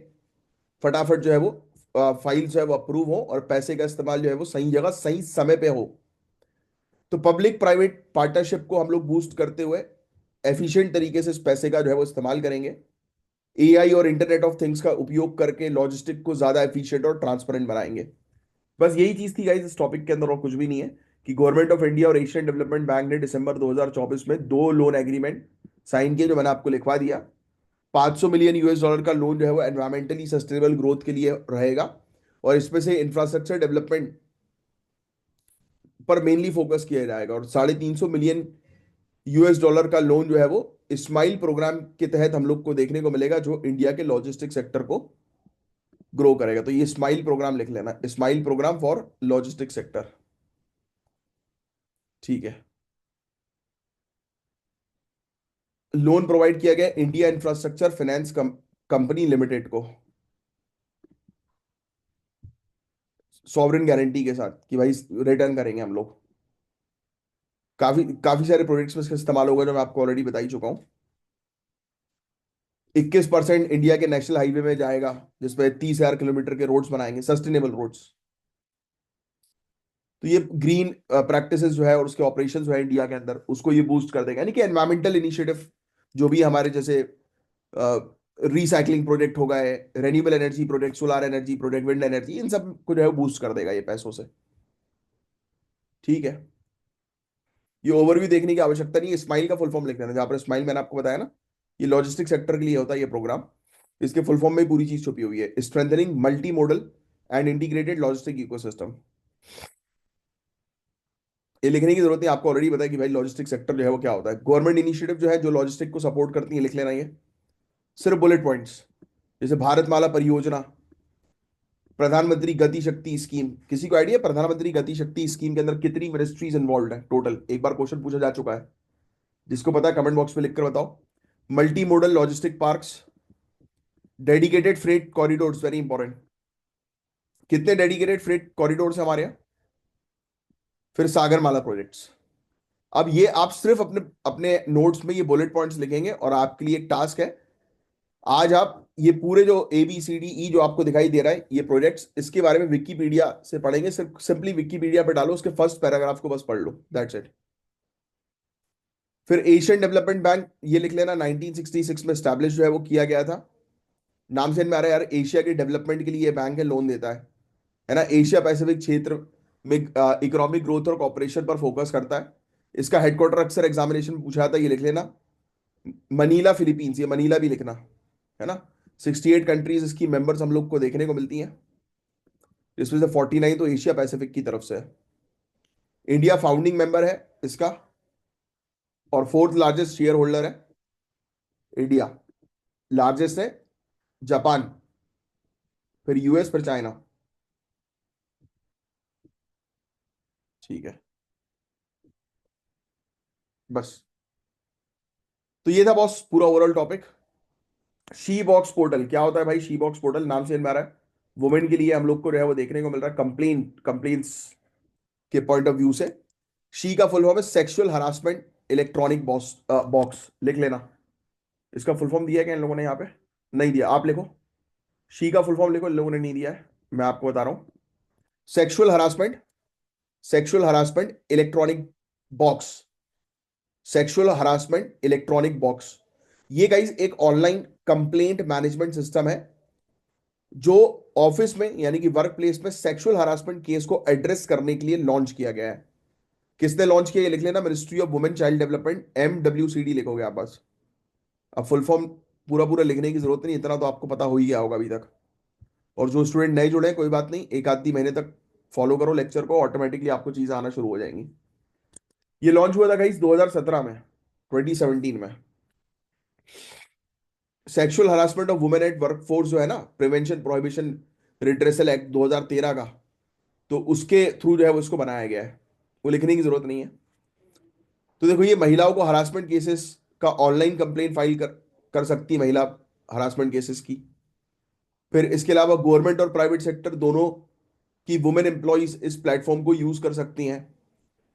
फटाफट जो है वो फाइल जो है वो अप्रूव हो और पैसे का इस्तेमाल जो है वो सही जगह सही समय पे हो। तो पब्लिक प्राइवेट पार्टनरशिप को हम लोग बूस्ट करते हुए एफिशिएंट तरीके से इस पैसे का जो है वो इस्तेमाल करेंगे। एआई और इंटरनेट ऑफ थिंग्स का उपयोग करके लॉजिस्टिक को ज्यादा एफिशिएंट और ट्रांसपेरेंट बनाएंगे। बस यही चीज थी गाइस इस टॉपिक के अंदर, और कुछ भी नहीं है। कि गवर्नमेंट ऑफ इंडिया और एशियन डेवलपमेंट बैंक ने दिसंबर 2024 में दो लोन एग्रीमेंट साइन किए, जो मैंने आपको लिखवा दिया। 500 मिलियन यूएस डॉलर का लोन जो है वो एनवायरमेंटली सस्टेनेबल ग्रोथ के लिए रहेगा, और इसमें से इंफ्रास्ट्रक्चर डेवलपमेंट पर मेनली फोकस किया जाएगा। और 350 मिलियन यूएस डॉलर का लोन जो है वो स्माइल प्रोग्राम के तहत हम लोग को देखने को मिलेगा, जो इंडिया के लॉजिस्टिक सेक्टर को ग्रो करेगा। तो ये स्माइल प्रोग्राम लिख लेना, smile program for logistic sector. ठीक है, लोन प्रोवाइड किया गया India infrastructure finance company limited को, सॉवरेन गारंटी के साथ कि भाई रिटर्न करेंगे हम लोग। काफी काफी सारे प्रोजेक्ट्स में इसका इस्तेमाल होगा, जो मैं आपको ऑलरेडी बता ही चुका हूँ। 21% इंडिया के नेशनल हाईवे में जाएगा, जिसपे 30,000 किलोमीटर के रोड्स बनाएंगे, सस्टेनेबल रोड्स। तो ये ग्रीन प्रैक्टिसेस जो है और उसके ऑपरेशन जो है इंडिया के अंदर, उसको ये बूस्ट कर देगा, यानी कि एनवायरमेंटल इनिशिएटिव जो भी हमारे जैसे रिसाइकलिंग प्रोजेक्ट हो गए, renewable energy project, solar energy project, wind energy, इन सब को जो है बूस्ट कर देगा ये पैसों से। ठीक है, ये ओवरव्यू देखने की आवश्यकता नहीं है, स्माइल का फुल फॉर्म लिख देना, जहां पर स्माइल मैंने आपको बताया ना, ये लॉजिस्टिक सेक्टर के लिए होता है ये प्रोग्राम। इसके फुल फॉर्म में ही पूरी चीज छुपी हुई है, strengthening multi modal and integrated logistic ecosystem. ये लिखने की जरूरत नहीं, आपको ऑलरेडी पता है कि भाई लॉजिस्टिक सेक्टर जो है वो क्या होता है। गवर्नमेंट इनिशिएटिव जो है जो लॉजिस्टिक को सपोर्ट करती है, लिख लेना ये सिर्फ बुलेट पॉइंट्स। जैसे भारतमाला परियोजना, प्रधानमंत्री गति शक्ति स्कीम। किसी को आइडिया प्रधानमंत्री गति शक्ति स्कीम के अंदर कितनी मिनिस्ट्रीज इन्वॉल्व है टोटल? एक बार क्वेश्चन पूछा जा चुका है, जिसको पता है कमेंट बॉक्स में लिखकर बताओ। Multi modal logistic parks, dedicated freight corridors, very important. कितने डेडिकेटेड फ्रेट कॉरिडोर्स है हमारे यहाँ? फिर सागरमाला प्रोजेक्ट्स। अब ये आप सिर्फ अपने अपने नोट्स में ये बुलेट पॉइंट्स लिखेंगे, और आपके लिए एक टास्क है, आज आप ये पूरे जो ABCDE जो आपको दिखाई दे रहा है ये प्रोजेक्ट्स, इसके बारे में विकीपीडिया से पढ़ेंगे। सिर्फ सिंपली विकीपीडिया पे डालो, उसके फर्स्ट पैराग्राफ को बस पढ़ लो, दैट्स इट। फिर एशियन डेवलपमेंट बैंक, ये लिख लेना, 1966 में स्टैब्लिश जो है वो किया गया था। नाम से में आ रहा है यार, एशिया के डेवलपमेंट के लिए ये बैंक है, लोन देता है ना। एशिया पैसिफिक क्षेत्र में इकोनॉमिक ग्रोथ और कॉपरेशन पर फोकस करता है। इसका हेडक्वार्टर अक्सर एग्जामिनेशन में पूछा था, ये लिख लेना, मनीला फिलीपींस, ये मनीला भी लिखना, है ना। 68 कंट्रीज इसकी मेंबर्स हम लोग को देखने को मिलती हैं, जिसमें से 49 तो एशिया पैसिफिक की तरफ से है। इंडिया फाउंडिंग मेंबर है इसका, और फोर्थ लार्जेस्ट शेयर होल्डर है इंडिया। लार्जेस्ट है जापान, फिर US, फिर चाइना। ठीक है, बस। तो ये था बॉस पूरा overall topic. She box portal क्या होता है भाई? शी बॉक्स पोर्टल नाम से आ रहा है, वुमेन के लिए हम लोग को जो है वो देखने को मिल रहा है, कंप्लेंट्स के पॉइंट ऑफ व्यू से। शी का फुल फॉर्म है sexual harassment electronic box, box लिख लेना। इसका फुल फॉर्म दिया है क्या इन लोगों ने यहाँ पे? नहीं दिया, आप लिखो। शी का फुल फॉर्म लिखो, इन लोगों ने नहीं दिया है, मैं आपको बता रहा हूं। Sexual harassment, sexual harassment electronic box, sexual harassment electronic box. ये गाइज एक ऑनलाइन कंप्लेंट मैनेजमेंट सिस्टम है, जो ऑफिस में यानी कि वर्क प्लेस में सेक्सुअल हरासमेंट केस को एड्रेस करने के लिए लॉन्च किया गया है। किसने लॉन्च किया ये लिख लेना, ministry of women child development, MWCD लिखोगे आप बस। अब फुल फॉर्म पूरा पूरा लिखने की जरूरत नहीं, इतना तो आपको पता हो ही गया होगा अभी तक। और जो स्टूडेंट नए जुड़े हैं, कोई बात नहीं, एक आधी महीने तक फॉलो करो लेक्चर को, ऑटोमेटिकली आपको चीजें आना शुरू हो जाएंगी। ये लॉन्च हुआ था गाइस 2017 में, 2017 में। Sexual harassment of women at workforce जो है ना, प्रिवेंशन प्रोहिबिशन रिड्रेसल एक्ट 2013 का, तो उसके थ्रू जो है वो इसको बनाया गया है, वो लिखने की जरूरत नहीं है। तो देखो, ये महिलाओं को हरासमेंट केसेस का ऑनलाइन कंप्लेंट फाइल कर सकती है महिला, हरासमेंट केसेस की। फिर इसके अलावा गवर्नमेंट और प्राइवेट सेक्टर दोनों की वुमेन एम्प्लॉइज इस प्लेटफॉर्म को यूज कर सकती हैं।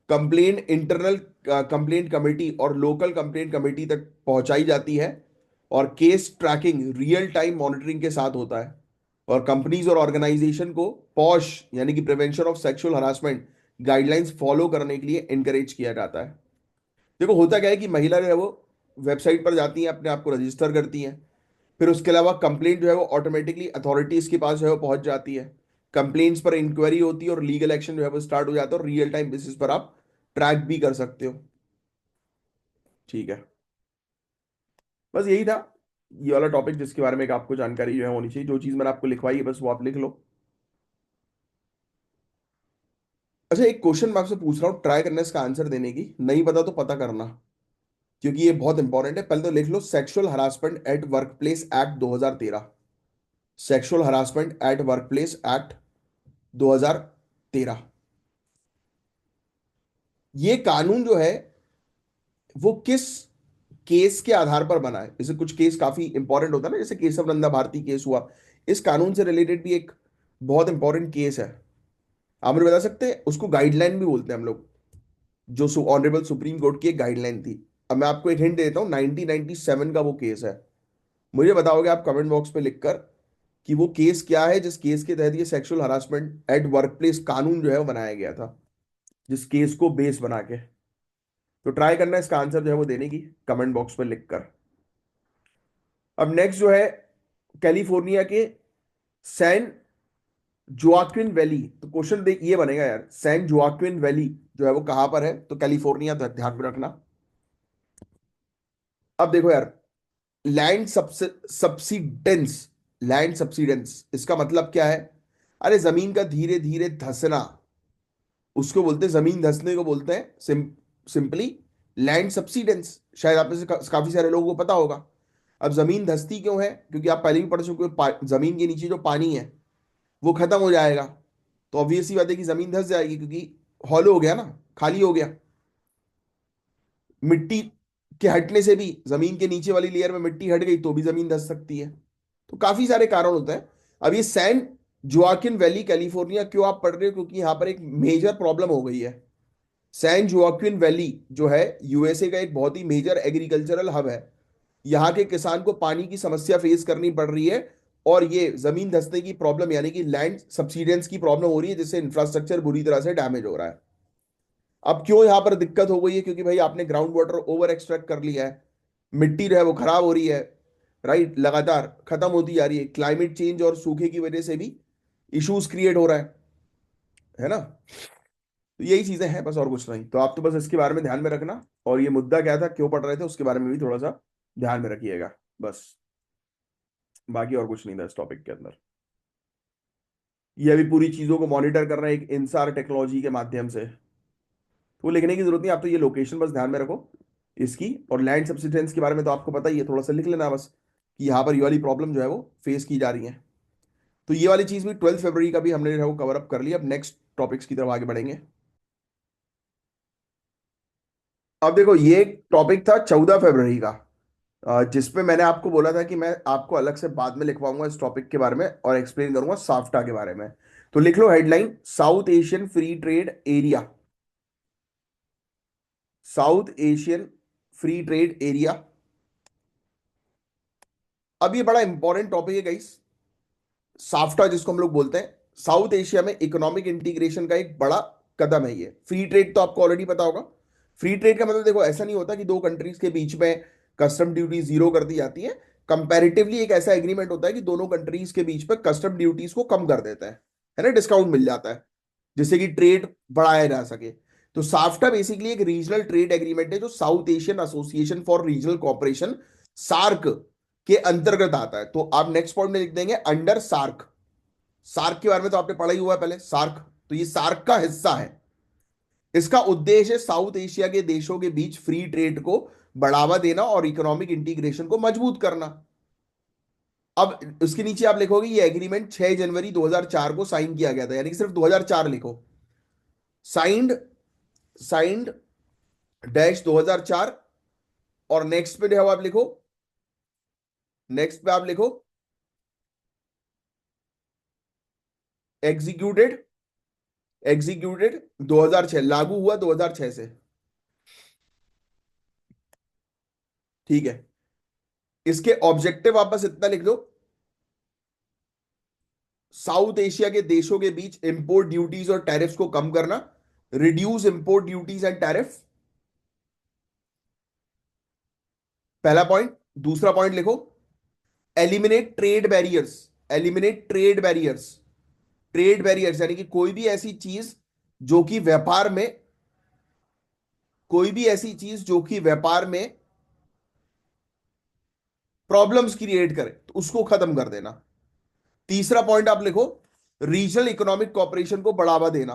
कंप्लेंट इंटरनल कंप्लेंट कमेटी और लोकल कंप्लेंट कमेटी तक पहुंचाई जाती है, और case tracking real time monitoring के साथ होता है। और कंपनीज और ऑर्गेनाइजेशन को पॉश यानी कि prevention of sexual harassment guidelines follow करने के लिए एनकरेज किया जाता है। देखो होता क्या है कि महिला जो है वो वेबसाइट पर जाती है, अपने आप को रजिस्टर करती हैं। फिर उसके अलावा कंप्लेंट जो है वो ऑटोमेटिकली अथॉरिटीज के पास जो है वो पहुंच जाती है। कंप्लेंट्स पर इंक्वायरी होती है, और लीगल एक्शन जो है वो स्टार्ट हो जाता है, और रियल टाइम बेसिस पर आप ट्रैक भी कर सकते हो। ठीक है, बस यही था ये वाला टॉपिक, जिसके बारे में एक आपको जानकारी जो है होनी चाहिए। जो चीज मैंने आपको लिखवाई है बस वो आप लिख लो। अच्छा, एक क्वेश्चन मैं आपसे पूछ रहा हूँ, ट्राई करना इसका आंसर देने की, नहीं पता तो पता करना, क्योंकि ये बहुत इंपॉर्टेंट है। पहले तो लिख लो, sexual harassment at workplace act 2013। Sexual harassment at workplace act 2013। ये कानून जो है वो किस केस के आधार पर बना है? जैसे कुछ केस काफी इंपॉर्टेंट होता है ना, जैसे केशव नंदा भारती केस हुआ, इस कानून से रिलेटेड भी एक बहुत इंपॉर्टेंट केस है। आप मुझे बता सकते हैं? उसको गाइडलाइन भी बोलते हैं हम लोग, जो ऑनरेबल सुप्रीम कोर्ट की एक गाइडलाइन थी। अब मैं आपको एक हिंट देता हूँ, 1997 का वो केस है। मुझे बताओगे आप कमेंट बॉक्स में लिखकर कि वो केस क्या है, जिस केस के तहत ये सेक्सुअल हरासमेंट एट वर्कप्लेस कानून जो है वो बनाया गया था, जिस केस को बेस बना के। तो ट्राई करना इसका आंसर जो है वो देने की, कमेंट बॉक्स में लिखकर। अब नेक्स्ट जो है कैलिफोर्निया के सैन जोआक्विन वैली। तो क्वेश्चन देख ये बनेगा यार, सैन जोआक्विन वैली जो है वो कहां पर है? तो कैलिफोर्निया, ध्यान में रखना। अब देखो यार, लैंड सब्सिडेंस, लैंड सब्सिडेंस इसका मतलब क्या है? अरे जमीन का धीरे धीरे धंसना, उसको बोलते हैं, जमीन धंसने को बोलते हैं सिंपली लैंड सब्सिडेंस। शायद आप में से काफी सारे लोगों को पता होगा। अब जमीन धंसती क्यों है? क्योंकि आप पहले भी पढ़ चुके हो, जमीन के नीचे जो पानी है वो खत्म हो जाएगा। तो ऑब्वियस सी बात है कि जमीन धंस जाएगी, क्योंकि हॉलो हो गया ना, खाली हो गया। मिट्टी के हटने से भी, जमीन के नीचे वाली लेयर में मिट्टी हट गई तो भी जमीन धंस सकती है। तो काफी सारे कारण होते हैं। अब ये सैन जोआकिन वैली कैलिफोर्निया क्यों आप पढ़ रहे हो? क्योंकि यहां पर एक मेजर प्रॉब्लम हो गई है। सैन जोआक्विन वैली जो है यूएसए का एक बहुत ही मेजर एग्रीकल्चरल हब है। यहाँ के किसान को पानी की समस्या फेस करनी पड़ रही है, और ये जमीन धंसने की प्रॉब्लम यानी कि लैंड सब्सिडेंस की प्रॉब्लम हो रही है, जिससे इंफ्रास्ट्रक्चर बुरी तरह से डैमेज हो रहा है। अब क्यों यहां पर दिक्कत हो गई है? क्योंकि भाई आपने ग्राउंड वाटर ओवर एक्सट्रैक्ट कर लिया है, मिट्टी जो है वो खराब हो रही है, राइट, लगातार खत्म होती जा रही है। क्लाइमेट चेंज और सूखे की वजह से भी इश्यूज क्रिएट हो रहा है ना? तो यही चीजें हैं बस, और कुछ नहीं। तो आप तो बस इसके बारे में ध्यान में रखना, और ये मुद्दा क्या था, क्यों पढ़ रहे थे, उसके बारे में भी थोड़ा सा ध्यान में रखिएगा बस। बाकी और कुछ नहीं था इस टॉपिक के अंदर। ये अभी पूरी चीजों को मॉनिटर कर रहे हैं एक इंसार टेक्नोलॉजी के माध्यम से। तो वो लिखने की जरूरत नहीं, आप तो ये लोकेशन बस ध्यान में रखो इसकी। और लैंड सब्सिडेंस के बारे में तो आपको पता ही है, थोड़ा सा लिख लेना बस कि यहाँ पर ये वाली प्रॉब्लम जो है वो फेस की जा रही है। तो ये वाली चीज भी 12 फरवरी का भी हमने जो है वो कवर अप कर लिया। अब नेक्स्ट टॉपिक्स की तरफ आगे बढ़ेंगे। अब देखो, ये एक टॉपिक था 14 फरवरी का, जिसपे मैंने आपको बोला था कि मैं आपको अलग से बाद में लिखवाऊंगा इस टॉपिक के बारे में और एक्सप्लेन करूंगा साफ्टा के बारे में। तो लिख लो headline, South Asian Free Trade Area. South Asian Free Trade Area. अब ये बड़ा इंपॉर्टेंट टॉपिक है गाइस, साफ्टा जिसको हम लोग बोलते हैं। साउथ एशिया में इकोनॉमिक इंटीग्रेशन का एक बड़ा कदम है ये। फ्री ट्रेड तो आपको ऑलरेडी पता होगा। फ्री ट्रेड का मतलब देखो, ऐसा नहीं होता कि दो कंट्रीज के बीच में कस्टम ड्यूटी जीरो कर दी जाती है। कंपैरेटिवली एक ऐसा एग्रीमेंट होता है कि दोनों कंट्रीज के बीच में कस्टम ड्यूटीज को कम कर देता है ना, डिस्काउंट मिल जाता है, जिससे कि ट्रेड बढ़ाया जा सके। तो साफ्टा बेसिकली एक रीजनल ट्रेड एग्रीमेंट है जो South Asian association for regional cooperation, SAARC, के अंतर्गत आता है। तो आप नेक्स्ट पॉइंट में लिख देंगे अंडर सार्क। सार्क के बारे में तो आपने पढ़ा ही हुआ है पहले, सार्क। तो ये सार्क का हिस्सा है। इसका उद्देश्य है साउथ एशिया के देशों के बीच फ्री ट्रेड को बढ़ावा देना और इकोनॉमिक इंटीग्रेशन को मजबूत करना। अब उसके नीचे आप लिखोगे ये एग्रीमेंट 6 जनवरी 2004 को साइन किया गया था, यानी कि सिर्फ 2004 लिखो। Signed, signed dash 2004। और नेक्स्ट पे जो है वो आप लिखो, नेक्स्ट पे आप लिखो एग्जीक्यूटेड, एग्जीक्यूटेड 2006, लागू हुआ 2006 से। ठीक है। इसके ऑब्जेक्टिव आप बस इतना लिख दो, साउथ एशिया के देशों के बीच इंपोर्ट ड्यूटीज और टैरिफ्स को कम करना, reduce import duties and tariff, पहला पॉइंट। दूसरा पॉइंट लिखो eliminate trade barriers, eliminate trade barriers. Trade barriers यानी कि कोई भी ऐसी चीज जो कि व्यापार में, कोई भी ऐसी चीज जो कि व्यापार में प्रॉब्लम्स क्रिएट करे तो उसको खत्म कर देना। तीसरा पॉइंट आप लिखो रीजनल इकोनॉमिक कॉपरेशन को बढ़ावा देना,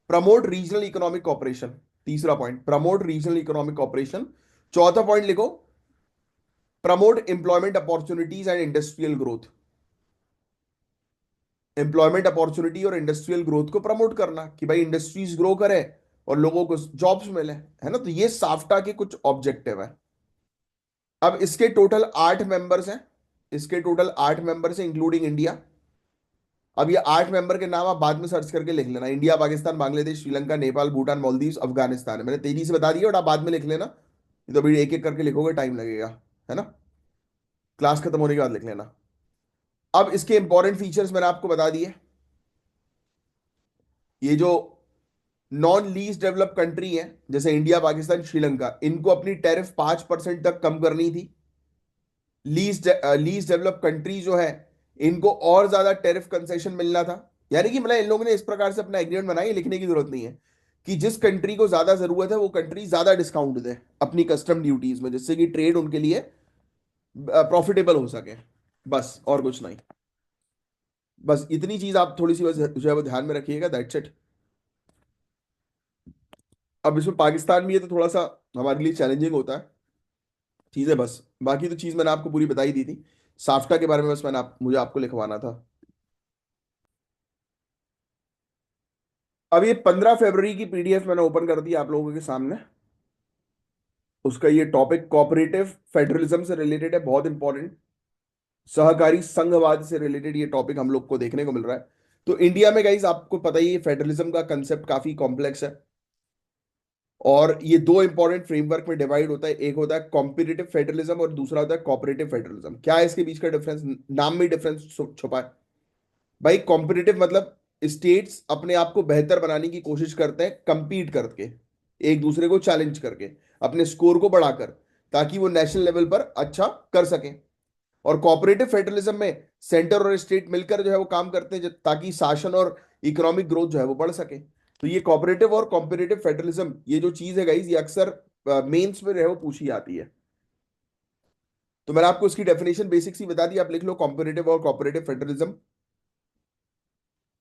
प्रमोट रीजनल इकोनॉमिक कॉपरेशन। तीसरा point promote regional economic cooperation. चौथा पॉइंट लिखो promote employment opportunities and industrial growth, employment opportunity और इंडस्ट्रियल ग्रोथ को प्रमोट करना कि भाई इंडस्ट्रीज ग्रो करे और लोगों को जॉब्स मिले, है ना? तो ये साफ्टा के कुछ ऑब्जेक्टिव है। अब इसके टोटल 8 मेंबर्स हैं, इसके टोटल 8 मेंबर्स हैं इंक्लूडिंग इंडिया। अब ये 8 मेंबर के नाम आप बाद में सर्च करके लिख लेना, इंडिया, पाकिस्तान, बांग्लादेश, श्रीलंका, नेपाल, भूटान, मालदीव, अफगानिस्तान है। मैंने तेजी से बता दिया, और आप बाद में लिख लेना, नहीं तो अभी एक एक करके लिखोगे टाइम लगेगा, है ना? क्लास खत्म होने के बाद लिख लेना। अब इसके इंपॉर्टेंट फीचर्स मैंने आपको बता दिए। ये जो नॉन लीज डेवलप कंट्री है जैसे इंडिया, पाकिस्तान, श्रीलंका, इनको अपनी टैरिफ 5% तक कम करनी थी। लीस्ट डेवलप कंट्री जो है, इनको और ज्यादा टेरिफ कंसेशन मिलना था। यानी कि मतलब इन लोगों ने इस प्रकार से अपना एग्रीमेंट बनाई, लिखने की जरूरत नहीं है कि जिस कंट्री को ज्यादा जरूरत है वो कंट्री ज्यादा डिस्काउंट दे अपनी कस्टम ड्यूटीज में, जिससे कि ट्रेड उनके लिए प्रॉफिटेबल हो सके। बस और कुछ नहीं। बस इतनी चीज आप थोड़ी सी बस जो है वो ध्यान में रखिएगा, दैट्स इट। अब इसमें पाकिस्तान भी है तो थोड़ा सा हमारे लिए चैलेंजिंग होता है चीजें, बस बाकी तो चीज मैंने आपको पूरी बताई दी थी। साफ्टा के बारे में बस मुझे आपको लिखवाना था। अब ये 15 फरवरी की पीडीएफ मैंने ओपन कर दी आप लोगों के सामने। उसका ये टॉपिक कोऑपरेटिव फेडरलिज्म से रिलेटेड है, बहुत इंपॉर्टेंट। सहकारी संघवाद से रिलेटेड ये टॉपिक हम लोग को देखने को मिल रहा है। तो इंडिया में गाइस आपको पता ही है फेडरलिज्म का कंसेप्ट काफी कॉम्प्लेक्स है, और ये दो इंपॉर्टेंट फ्रेमवर्क में डिवाइड होता है। एक होता है कॉम्पिटिटिव फेडरलिज्म और दूसरा होता है कोऑपरेटिव फेडरलिज्म। क्या है इसके बीच का डिफरेंस? नाम में डिफरेंस छुपा है। भाई कॉम्पिटिटिव मतलब स्टेट्स अपने आप को बेहतर बनाने की कोशिश करते हैं, कंपीट करके, एक दूसरे को चैलेंज करके, अपने स्कोर को बढ़ाकर, ताकि वो नेशनल लेवल पर अच्छा कर सकें। और कोऑपरेटिव फेडरलिज्म में सेंटर और स्टेट मिलकर जो है वो काम करते हैं ताकि शासन और इकोनॉमिक ग्रोथ जो है वो बढ़ सके। तो ये कोऑपरेटिव और कॉम्पिटिटिव फेडरलिज्म, ये जो चीज है गाइस, ये अक्सर मेंस में जो है वो पूछी जाती है। तो मैंने आपको इसकी डेफिनेशन बेसिक सी बता दी, आप लिख लो कॉम्पिटिटिव और कोऑपरेटिव फेडरलिज्म।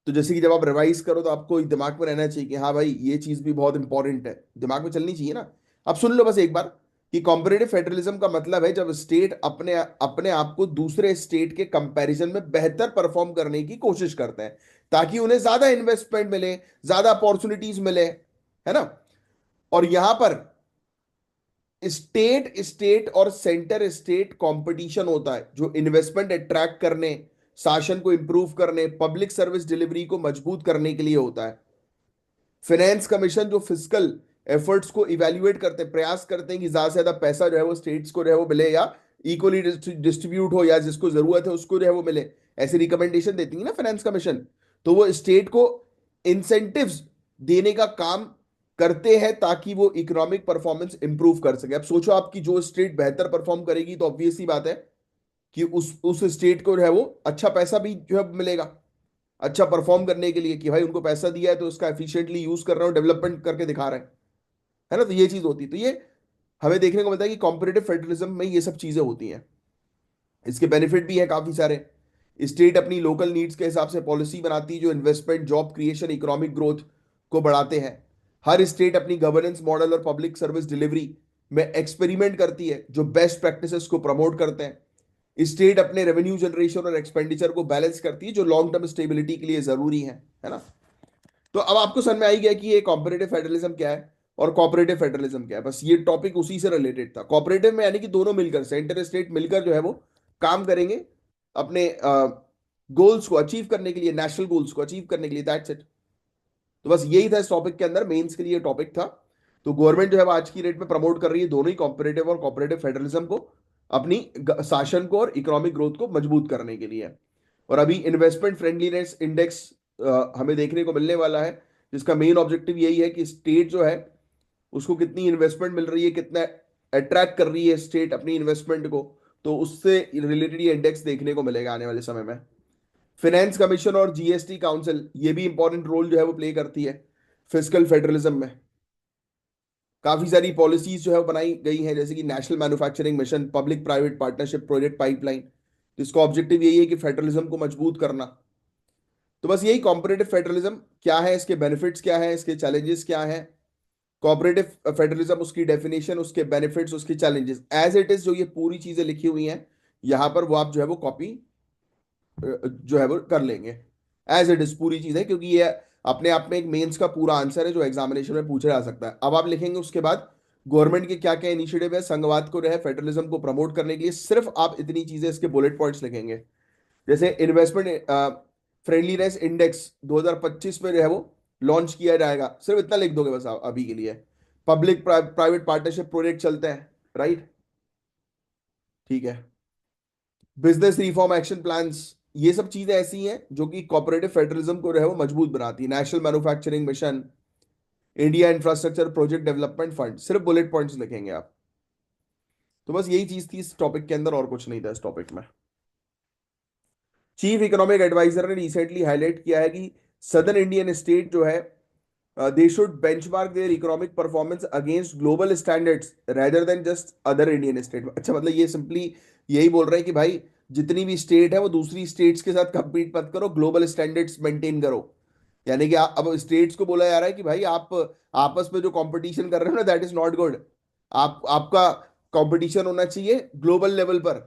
तो जैसे कि जब आप रिवाइज करो तो आपको एक दिमाग में रहना चाहिए कि हाँ भाई ये चीज भी बहुत इंपॉर्टेंट है, दिमाग में चलनी चाहिए ना। अब सुन लो बस एक बार कि कॉम्पिटिटिव फेडरलिज्म का मतलब है जब स्टेट अपने अपने आप को दूसरे स्टेट के कंपैरिजन में बेहतर परफॉर्म करने की कोशिश करते हैं, ताकि उन्हें ज्यादा इन्वेस्टमेंट मिले, ज्यादा अपॉर्चुनिटीज मिले, है ना। और यहां पर स्टेट स्टेट और सेंटर स्टेट कंपटीशन होता है, जो इन्वेस्टमेंट अट्रैक्ट करने, शासन को इंप्रूव करने, पब्लिक सर्विस डिलीवरी को मजबूत करने के लिए होता है। फाइनेंस कमीशन जो फिजिकल एफर्ट्स को इवेल्युएट करते हैं, प्रयास करते हैं कि ज्यादा से ज्यादा पैसा जो है वो स्टेट्स को जो है वो मिले, या इक्वली डिस्ट्रीब्यूट हो, या जिसको जरूरत है उसको जो है वो मिले, ऐसी रिकमेंडेशन देती है ना फाइनेंस कमीशन। तो वो स्टेट को इंसेंटिव्स देने का काम करते हैं ताकि वो इकोनॉमिक परफॉर्मेंस इंप्रूव कर सके। अब सोचो आपकी जो स्टेट बेहतर परफॉर्म करेगी तो ऑब्वियस सी बात है कि उस स्टेट को जो है वो अच्छा पैसा भी जो है मिलेगा, अच्छा परफॉर्म करने के लिए, कि भाई उनको पैसा दिया है तो उसका एफिशिएंटली यूज कर रहे हो, डेवलपमेंट करके दिखा रहे हैं, है ना। तो ये चीज होती है। तो ये हमें देखने को मिलता है कि कॉम्पिटेटिव फेडरलिज्म में ये सब चीजें होती हैं। इसके बेनिफिट भी है काफी सारे। स्टेट अपनी लोकल नीड्स के हिसाब से पॉलिसी बनाती है जो investment, job creation, economic growth को बढ़ाते हैं। हर स्टेट अपनी गवर्नेंस मॉडल और पब्लिक सर्विस डिलीवरी में एक्सपेरिमेंट करती है जो बेस्ट प्रैक्टिसेस को प्रमोट करते हैं। स्टेट अपने रेवेन्यू जनरेशन और एक्सपेंडिचर को बैलेंस करती है जो लॉन्ग टर्म स्टेबिलिटी के लिए जरूरी है ना। तो अब आपको समझ में आई गया कि ये कॉम्पिटिटिव फेडरलिज्म क्या है और कोऑपरेटिव फेडरलिज्म क्या है। बस ये टॉपिक उसी से रिलेटेड था। कोऑपरेटिव में यानी कि दोनों मिलकर, सेंटर स्टेट मिलकर जो है वो काम करेंगे अपने गोल्स को अचीव करने के लिए, नेशनल गोल्स को अचीव करने के लिए, दैट्स इट। तो बस यही था इस टॉपिक के अंदर, मेंस के लिए टॉपिक था। तो गवर्नमेंट जो है वो आज की डेट में प्रमोट कर रही है दोनों ही, कॉम्पिटिटिव और कोऑपरेटिव फेडरलिज्म को, अपनी शासन को और इकोनॉमिक ग्रोथ को मजबूत करने के लिए। और अभी इन्वेस्टमेंट फ्रेंडलीनेस इंडेक्स हमें देखने को मिलने वाला है, जिसका मेन ऑब्जेक्टिव यही है कि स्टेट जो है उसको कितनी इन्वेस्टमेंट मिल रही है, कितना अट्रैक्ट कर रही है स्टेट अपनी इन्वेस्टमेंट को। तो उससे रिलेटेड ये इंडेक्स देखने को मिलेगा आने वाले समय में। फाइनेंस कमीशन और जीएसटी काउंसिल ये भी इंपॉर्टेंट रोल जो है वो प्ले करती है फिजिकल फेडरलिज्म में। काफी सारी पॉलिसीज जो है वो बनाई गई हैं, जैसे कि national manufacturing mission, public private partnership project pipeline, जिसका ऑब्जेक्टिव यही है कि फेडरलिज्म को मजबूत करना। तो बस यही कॉम्पिटिटिव फेडरलिज्म क्या है, इसके बेनिफिट्स क्या है, इसके चैलेंजेस क्या है। कोऑपरेटिव फेडरलिज्म, उसकी डेफिनेशन, उसके बेनिफिट्स, उसके चैलेंजेस, एज इट इज जो ये पूरी चीजें लिखी हुई हैं यहां पर, वो आप जो है वो कॉपी जो है वो कर लेंगे। एज इट इज पूरी चीज है, क्योंकि ये अपने आप में एक मेंस का पूरा आंसर है जो एग्जामिनेशन में पूछा जा सकता है। अब आप लिखेंगे उसके बाद गवर्नमेंट के क्या क्या इनिशिएटिव है संघवाद को रहे फेडरलिज्म को प्रमोट करने के लिए, सिर्फ आप इतनी चीजें इसके बुलेट पॉइंट्स लिखेंगे। जैसे इन्वेस्टमेंट फ्रेंडलीनेस इंडेक्स 2025 में जो है वो लॉन्च किया जाएगा, सिर्फ इतना लिख दोगे बस आप अभी के लिए। पब्लिक प्राइवेट पार्टनरशिप प्रोजेक्ट चलते हैं, राइट, ठीक है। बिजनेस रिफॉर्म एक्शन प्लान्स, ये सब चीजें ऐसी हैं जो कि कोऑपरेटिव फेडरलिज्म को जो है वो मजबूत बनाती है। National manufacturing mission, India infrastructure project development fund, सिर्फ बुलेट पॉइंट्स लिखेंगे आप। तो बस यही चीज थी इस टॉपिक के अंदर, और कुछ नहीं था इस टॉपिक में। चीफ इकोनॉमिक एडवाइजर ने रिसेंटली हाईलाइट किया है कि सदर्न इंडियन स्टेट जो है, they should benchmark their economic performance against global standards rather than just other Indian state. अच्छा, मतलब ये सिंपली यही बोल रहे हैं कि भाई जितनी भी स्टेट है वो दूसरी स्टेट्स के साथ कंपीट मत करो, ग्लोबल स्टैंडर्ड्स मेंटेन करो। यानी कि अब स्टेट्स को बोला जा रहा है कि भाई आप आपस में जो कंपटीशन कर रहे हो ना, दैट इज नॉट गुड। आपका कंपटीशन होना चाहिए ग्लोबल लेवल पर।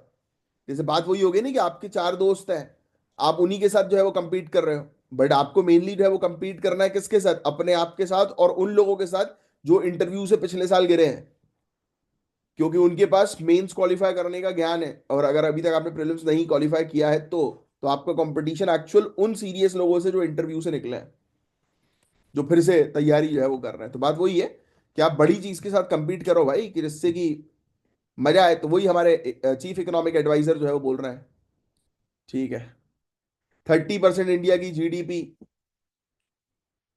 जैसे बात वही हो गई ना कि आपके चार दोस्त हैं, आप उन्हीं के साथ जो है वो compete कर रहे हो, बट आपको मेनली जो है वो compete करना है किसके साथ? अपने आप के साथ और उन लोगों के साथ जो इंटरव्यू से पिछले साल गिरे हैं, क्योंकि उनके पास मेंस क्वालिफाई करने का ज्ञान है। और अगर अभी तक आपने प्रीलिम्स नहीं क्वालिफाई किया है तो आपका कंपटीशन एक्चुअल उन सीरियस लोगों से जो इंटरव्यू से निकले हैं, जो फिर से तैयारी जो है वो कर रहे हैं। तो बात वही है कि आप बड़ी चीज के साथ compete करो भाई, कि जिससे कि मजा आए। तो वही हमारे चीफ इकोनॉमिक एडवाइजर जो है वो बोल रहे हैं। ठीक है। 30% इंडिया की GDP,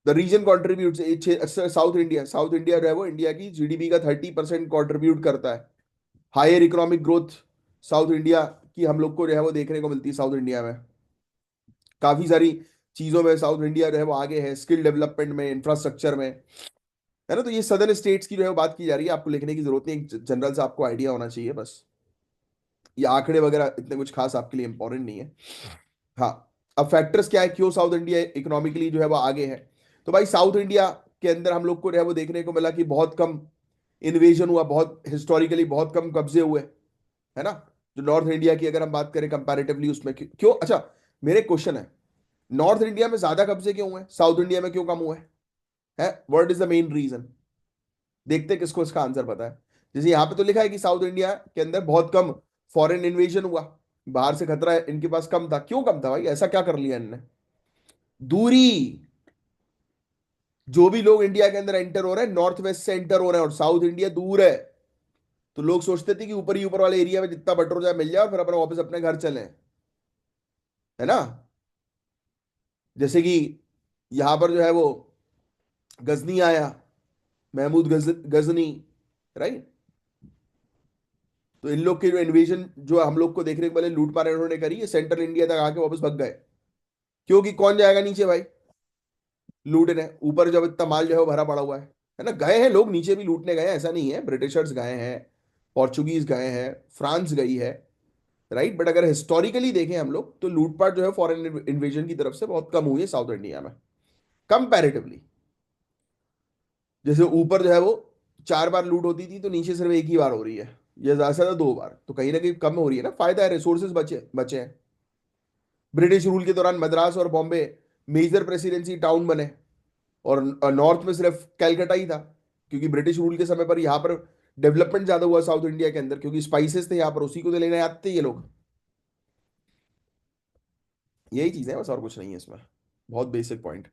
the region contribute, South India जो है वो इंडिया की जीडीपी का 30% कॉन्ट्रीब्यूट करता है। Higher economic growth South India की हम लोग को जो है वो देखने को मिलती है। साउथ इंडिया में काफी सारी चीजों में साउथ इंडिया जो है वो आगे है, स्किल डेवलपमेंट में, इंफ्रास्ट्रक्चर में, है ना। तो ये सदर्न स्टेट्स की जो है वो बात की जा रही है, आपको लिखने की जरूरत नहीं, एक जनरल से आपको आइडिया होना चाहिए बस। ये आंकड़े वगैरह इतने कुछ खास आपके लिए इंपॉर्टेंट नहीं है। हाँ, अब फैक्टर्स क्या है क्यों साउथ इंडिया इकोनॉमिकली जो है वो आगे है? तो भाई साउथ इंडिया के अंदर हम लोग को जो है वो देखने को मिला कि बहुत कम इन्वेजन हुआ, बहुत हिस्टोरिकली बहुत कम कब्जे हुए, है ना। जो नॉर्थ इंडिया की अगर हम बात करें कंपैरेटिवली, उसमें क्यों? अच्छा, मेरे क्वेश्चन है, नॉर्थ इंडिया में ज्यादा कब्जे क्यों हुए, साउथ इंडिया में क्यों कम हुए है? What is the main reason? देखते हैं किसको इसका आंसर पता है। जैसे यहाँ पे तो लिखा है कि साउथ इंडिया के अंदर बहुत कम फॉरेन इन्वेजन हुआ, बाहर से खतरा इनके पास कम था। क्यों कम था भाई? ऐसा क्या कर लिया इनने? दूरी। जो भी लोग इंडिया के अंदर एंटर हो रहे हैं नॉर्थ वेस्ट से एंटर हो रहे हैं, और साउथ इंडिया दूर है। तो लोग सोचते थे कि ऊपर ही ऊपर वाले एरिया में जितना बटर जाए मिल जाए और फिर अपना वापस अपने घर चले, है ना। जैसे कि यहां पर जो है वो गजनी आया, गजनी, राइट। तो इन लोग के जो इन्वेजन जो हम लोग को देखने को मिले, लूट मार इन्होंने करी, सेंट्रल इंडिया तक आके वापस भग गए। क्योंकि कौन जाएगा नीचे भाई लूटने? ऊपर जब इतना माल जो है वो भरा पड़ा हुआ है ना। गए हैं लोग नीचे भी लूटने गए हैं, ऐसा नहीं है। ब्रिटिशर्स गए हैं, पोर्चुगीज गए हैं, फ्रांस गई है, राइट। बट अगर हिस्टोरिकली देखें हम लोग तो लूटपाट जो है फॉरेन इन्वेजन की तरफ से बहुत कम हुई है साउथ इंडिया में कंपैरेटिवली। जैसे ऊपर जो है वो 4 बार लूट होती थी, तो नीचे सिर्फ एक ही बार हो रही है, या ज्यादा से ज्यादा 2 बार। तो कहीं ना कहीं कम हो रही है ना, फायदा है, रिसोर्सेज बचे बचे हैं। ब्रिटिश रूल के दौरान मद्रास और बॉम्बे मेजर प्रेसिडेंसी टाउन बने, और नॉर्थ में सिर्फ कैलकाटा ही था, क्योंकि ब्रिटिश रूल के समय पर यहाँ पर डेवलपमेंट ज्यादा हुआ साउथ इंडिया के अंदर, क्योंकि स्पाइसेस थे यहाँ पर, उसी को तो लेने आते थे ये लोग। यही चीज है बस, और कुछ नहीं है इसमें। बहुत basic point.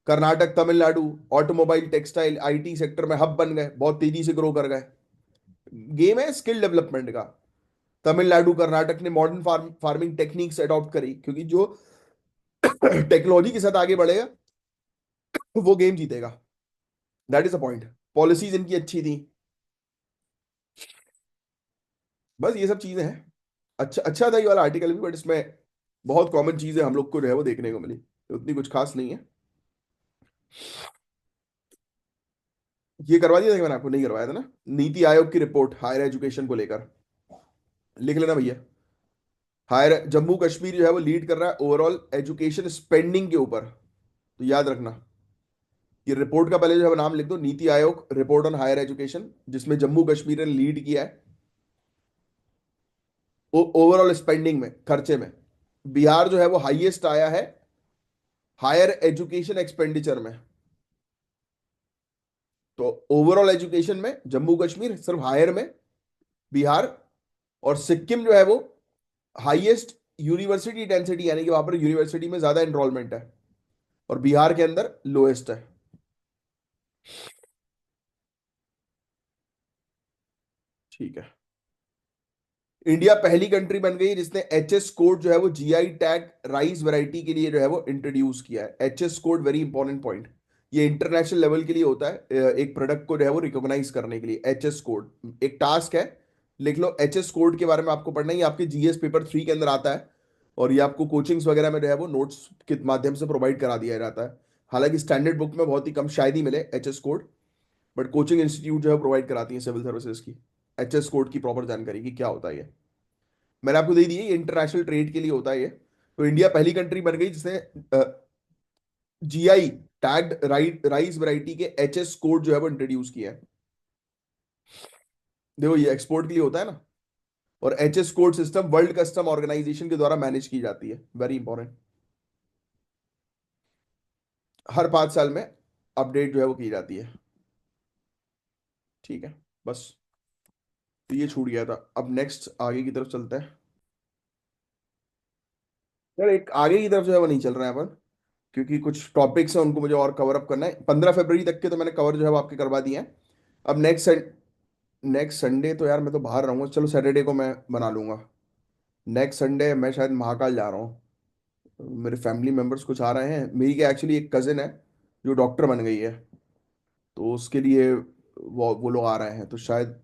Karnataka, Tamil Nadu automobile, textile, IT sector में हब बन गए, बहुत तेजी से ग्रो कर गए। गेम है स्किल डेवलपमेंट का। तमिलनाडु कर्नाटक ने मॉडर्न फार्मिंग टेक्निक्स अडॉप्ट करी, क्योंकि जो टेक्नोलॉजी के साथ आगे बढ़ेगा वो गेम जीतेगा। That is a point. Policies इनकी अच्छी थी। बस ये सब चीजें हैं। अच्छा अच्छा था ये वाला आर्टिकल भी, बट इसमें बहुत कॉमन चीजें हम लोग को जो है वो देखने को मिली, उतनी कुछ खास नहीं है। ये करवा दिया था कि मैंने आपको नहीं करवाया था ना, नीति आयोग की रिपोर्ट हायर एजुकेशन को लेकर। लिख लेना भैया। हायर जम्मू कश्मीर जो है वो लीड कर रहा है ओवरऑल एजुकेशन स्पेंडिंग के ऊपर। तो याद रखना, ये रिपोर्ट का पहले जो है नाम लिख दो, NITI Aayog report on higher education, जिसमें जम्मू कश्मीर ने लीड किया है ओवरऑल स्पेंडिंग में, खर्चे में। बिहार जो है वो हाईएस्ट आया है हायर एजुकेशन एक्सपेंडिचर में। तो ओवरऑल एजुकेशन में जम्मू कश्मीर सिर्फ हायर में, बिहार, और सिक्किम जो है वो हाईएस्ट यूनिवर्सिटी डेंसिटी, यानी कि वहां पर यूनिवर्सिटी में ज्यादा एनरोलमेंट है, और बिहार के अंदर लोएस्ट है। ठीक है। इंडिया पहली कंट्री बन गई जिसने एचएस कोड जो है वो जीआई टैग राइस वैरायटी के लिए जो है वो इंट्रोड्यूस किया है। HS code very important point. ये इंटरनेशनल लेवल के लिए होता है, एक प्रोडक्ट को जो है वो रिकॉग्नाइज करने के लिए एचएस कोड एक टास्क है। लिख लो HS कोड के बारे में आपको पढ़ना है, ये आपके GS पेपर 3 के अंदर आता है। और ये आपको कोचिंग्स वगैरह में जो है वो नोट्स के माध्यम से प्रोवाइड करा दिया जाता है। हालांकि स्टैंडर्ड बुक में बहुत ही कम शायद ही मिले HS code, but coaching institute जो है प्रोवाइड कराती है सिविल सर्विसेज की HS कोड की प्रॉपर जानकारी की क्या होता है ये। मैंने आपको दे दी है, ये इंटरनेशनल ट्रेड के लिए होता है ये। तो इंडिया पहली कंट्री बन गई जिसने GI टैग्ड राइस वैरायटी के HS कोड जो है वो इंट्रोड्यूस किया है। देखो ये एक्सपोर्ट के लिए होता है ना। और HS code system world custom organization के द्वारा मैनेज की जाती है, वेरी इंपॉर्टेंट। हर 5 साल में अपडेट जो है वो की जाती है। ठीक है, बस। तो ये छूट गया था, अब नेक्स्ट आगे की तरफ चलते हैं। यार एक आगे की तरफ जो है वो नहीं चल रहा है अपन, क्योंकि कुछ टॉपिक्स हैं उनको मुझे और कवर अप करना है। 15 फरवरी तक के तो मैंने कवर जो है वो आपके करवा दिए हैं। अब नेक्स्ट संडे तो यार मैं तो बाहर रहूंगा, चलो सैटरडे को मैं बना लूंगा। नेक्स्ट संडे मैं शायद महाकाल जा रहा हूँ। मेरे फैमिली मेंबर्स कुछ आ रहे हैं, मेरी क्या एक्चुअली एक कजिन है जो डॉक्टर बन गई है, तो उसके लिए वो लोग आ रहे हैं, तो शायद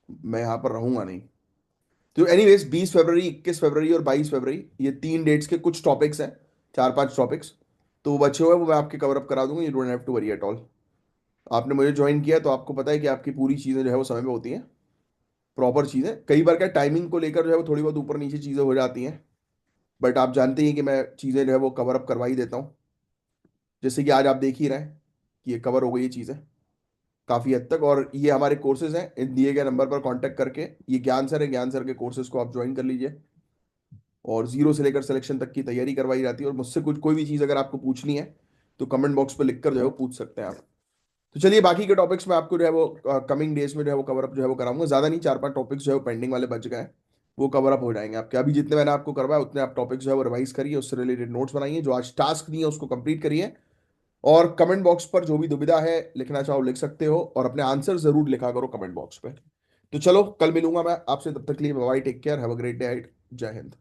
मैं यहाँ पर रहूंगा नहीं। तो एनीवेज 20 फरवरी, 21 फरवरी और 22 फरवरी, ये 3 डेट्स के कुछ टॉपिक्स हैं, 4-5 टॉपिक्स। तो वो बचे हुए हैं, वो मैं आपके कवर अप करा दूंगा, you don't have to worry at all. आपने मुझे ज्वाइन किया तो आपको पता है कि आपकी पूरी चीज़ें जो है वो समय में होती हैं, प्रॉपर चीज़ें। कई बार क्या टाइमिंग को लेकर जो है वो थोड़ी बहुत ऊपर नीचे चीज़ें हो जाती हैं, बट आप जानते ही हैं कि मैं चीज़ें जो है वो कवर अप करवा ही देता हूँ। जैसे कि आज आप देख ही रहे हैं कि ये कवर हो गई ये चीज़ें काफ़ी हद तक। और ये हमारे कोर्सेज हैं, इन दिए गए नंबर पर कांटेक्ट करके, ये ज्ञान सर है, ज्ञान सर के कोर्सेज को आप ज्वाइन कर लीजिए। और जीरो से लेकर सिलेक्शन तक की तैयारी करवाई जाती है। और मुझसे कुछ कोई भी चीज़ अगर आपको पूछनी है तो कमेंट बॉक्स पर लिख कर जो है वो पूछ सकते हैं आप। तो चलिए बाकी के टॉपिक्स में आपको जो है वो कमिंग डेज में जो है वो कवर अप जो है वो कराऊंगा। ज़्यादा नहीं, 4-5 टॉपिक्स जो है वो पेंडिंग वाले बच गए हैं, वो कवर अप हो जाएंगे आपके। अभी जितने मैंने आपको करवाया उतने आप टॉपिक्स जो है वो रिवाइज करिए, उससे रिलेटेड नोट्स बनाइए, जो आज टास्क दिए उसको कंप्लीट करिए। और कमेंट बॉक्स पर जो भी दुविधा है लिखना चाहो लिख सकते हो, और अपने आंसर जरूर लिखा करो कमेंट बॉक्स पे। तो चलो कल मिलूंगा मैं आपसे, तब तक के लिए bye, take care, have a great day, जय हिंद।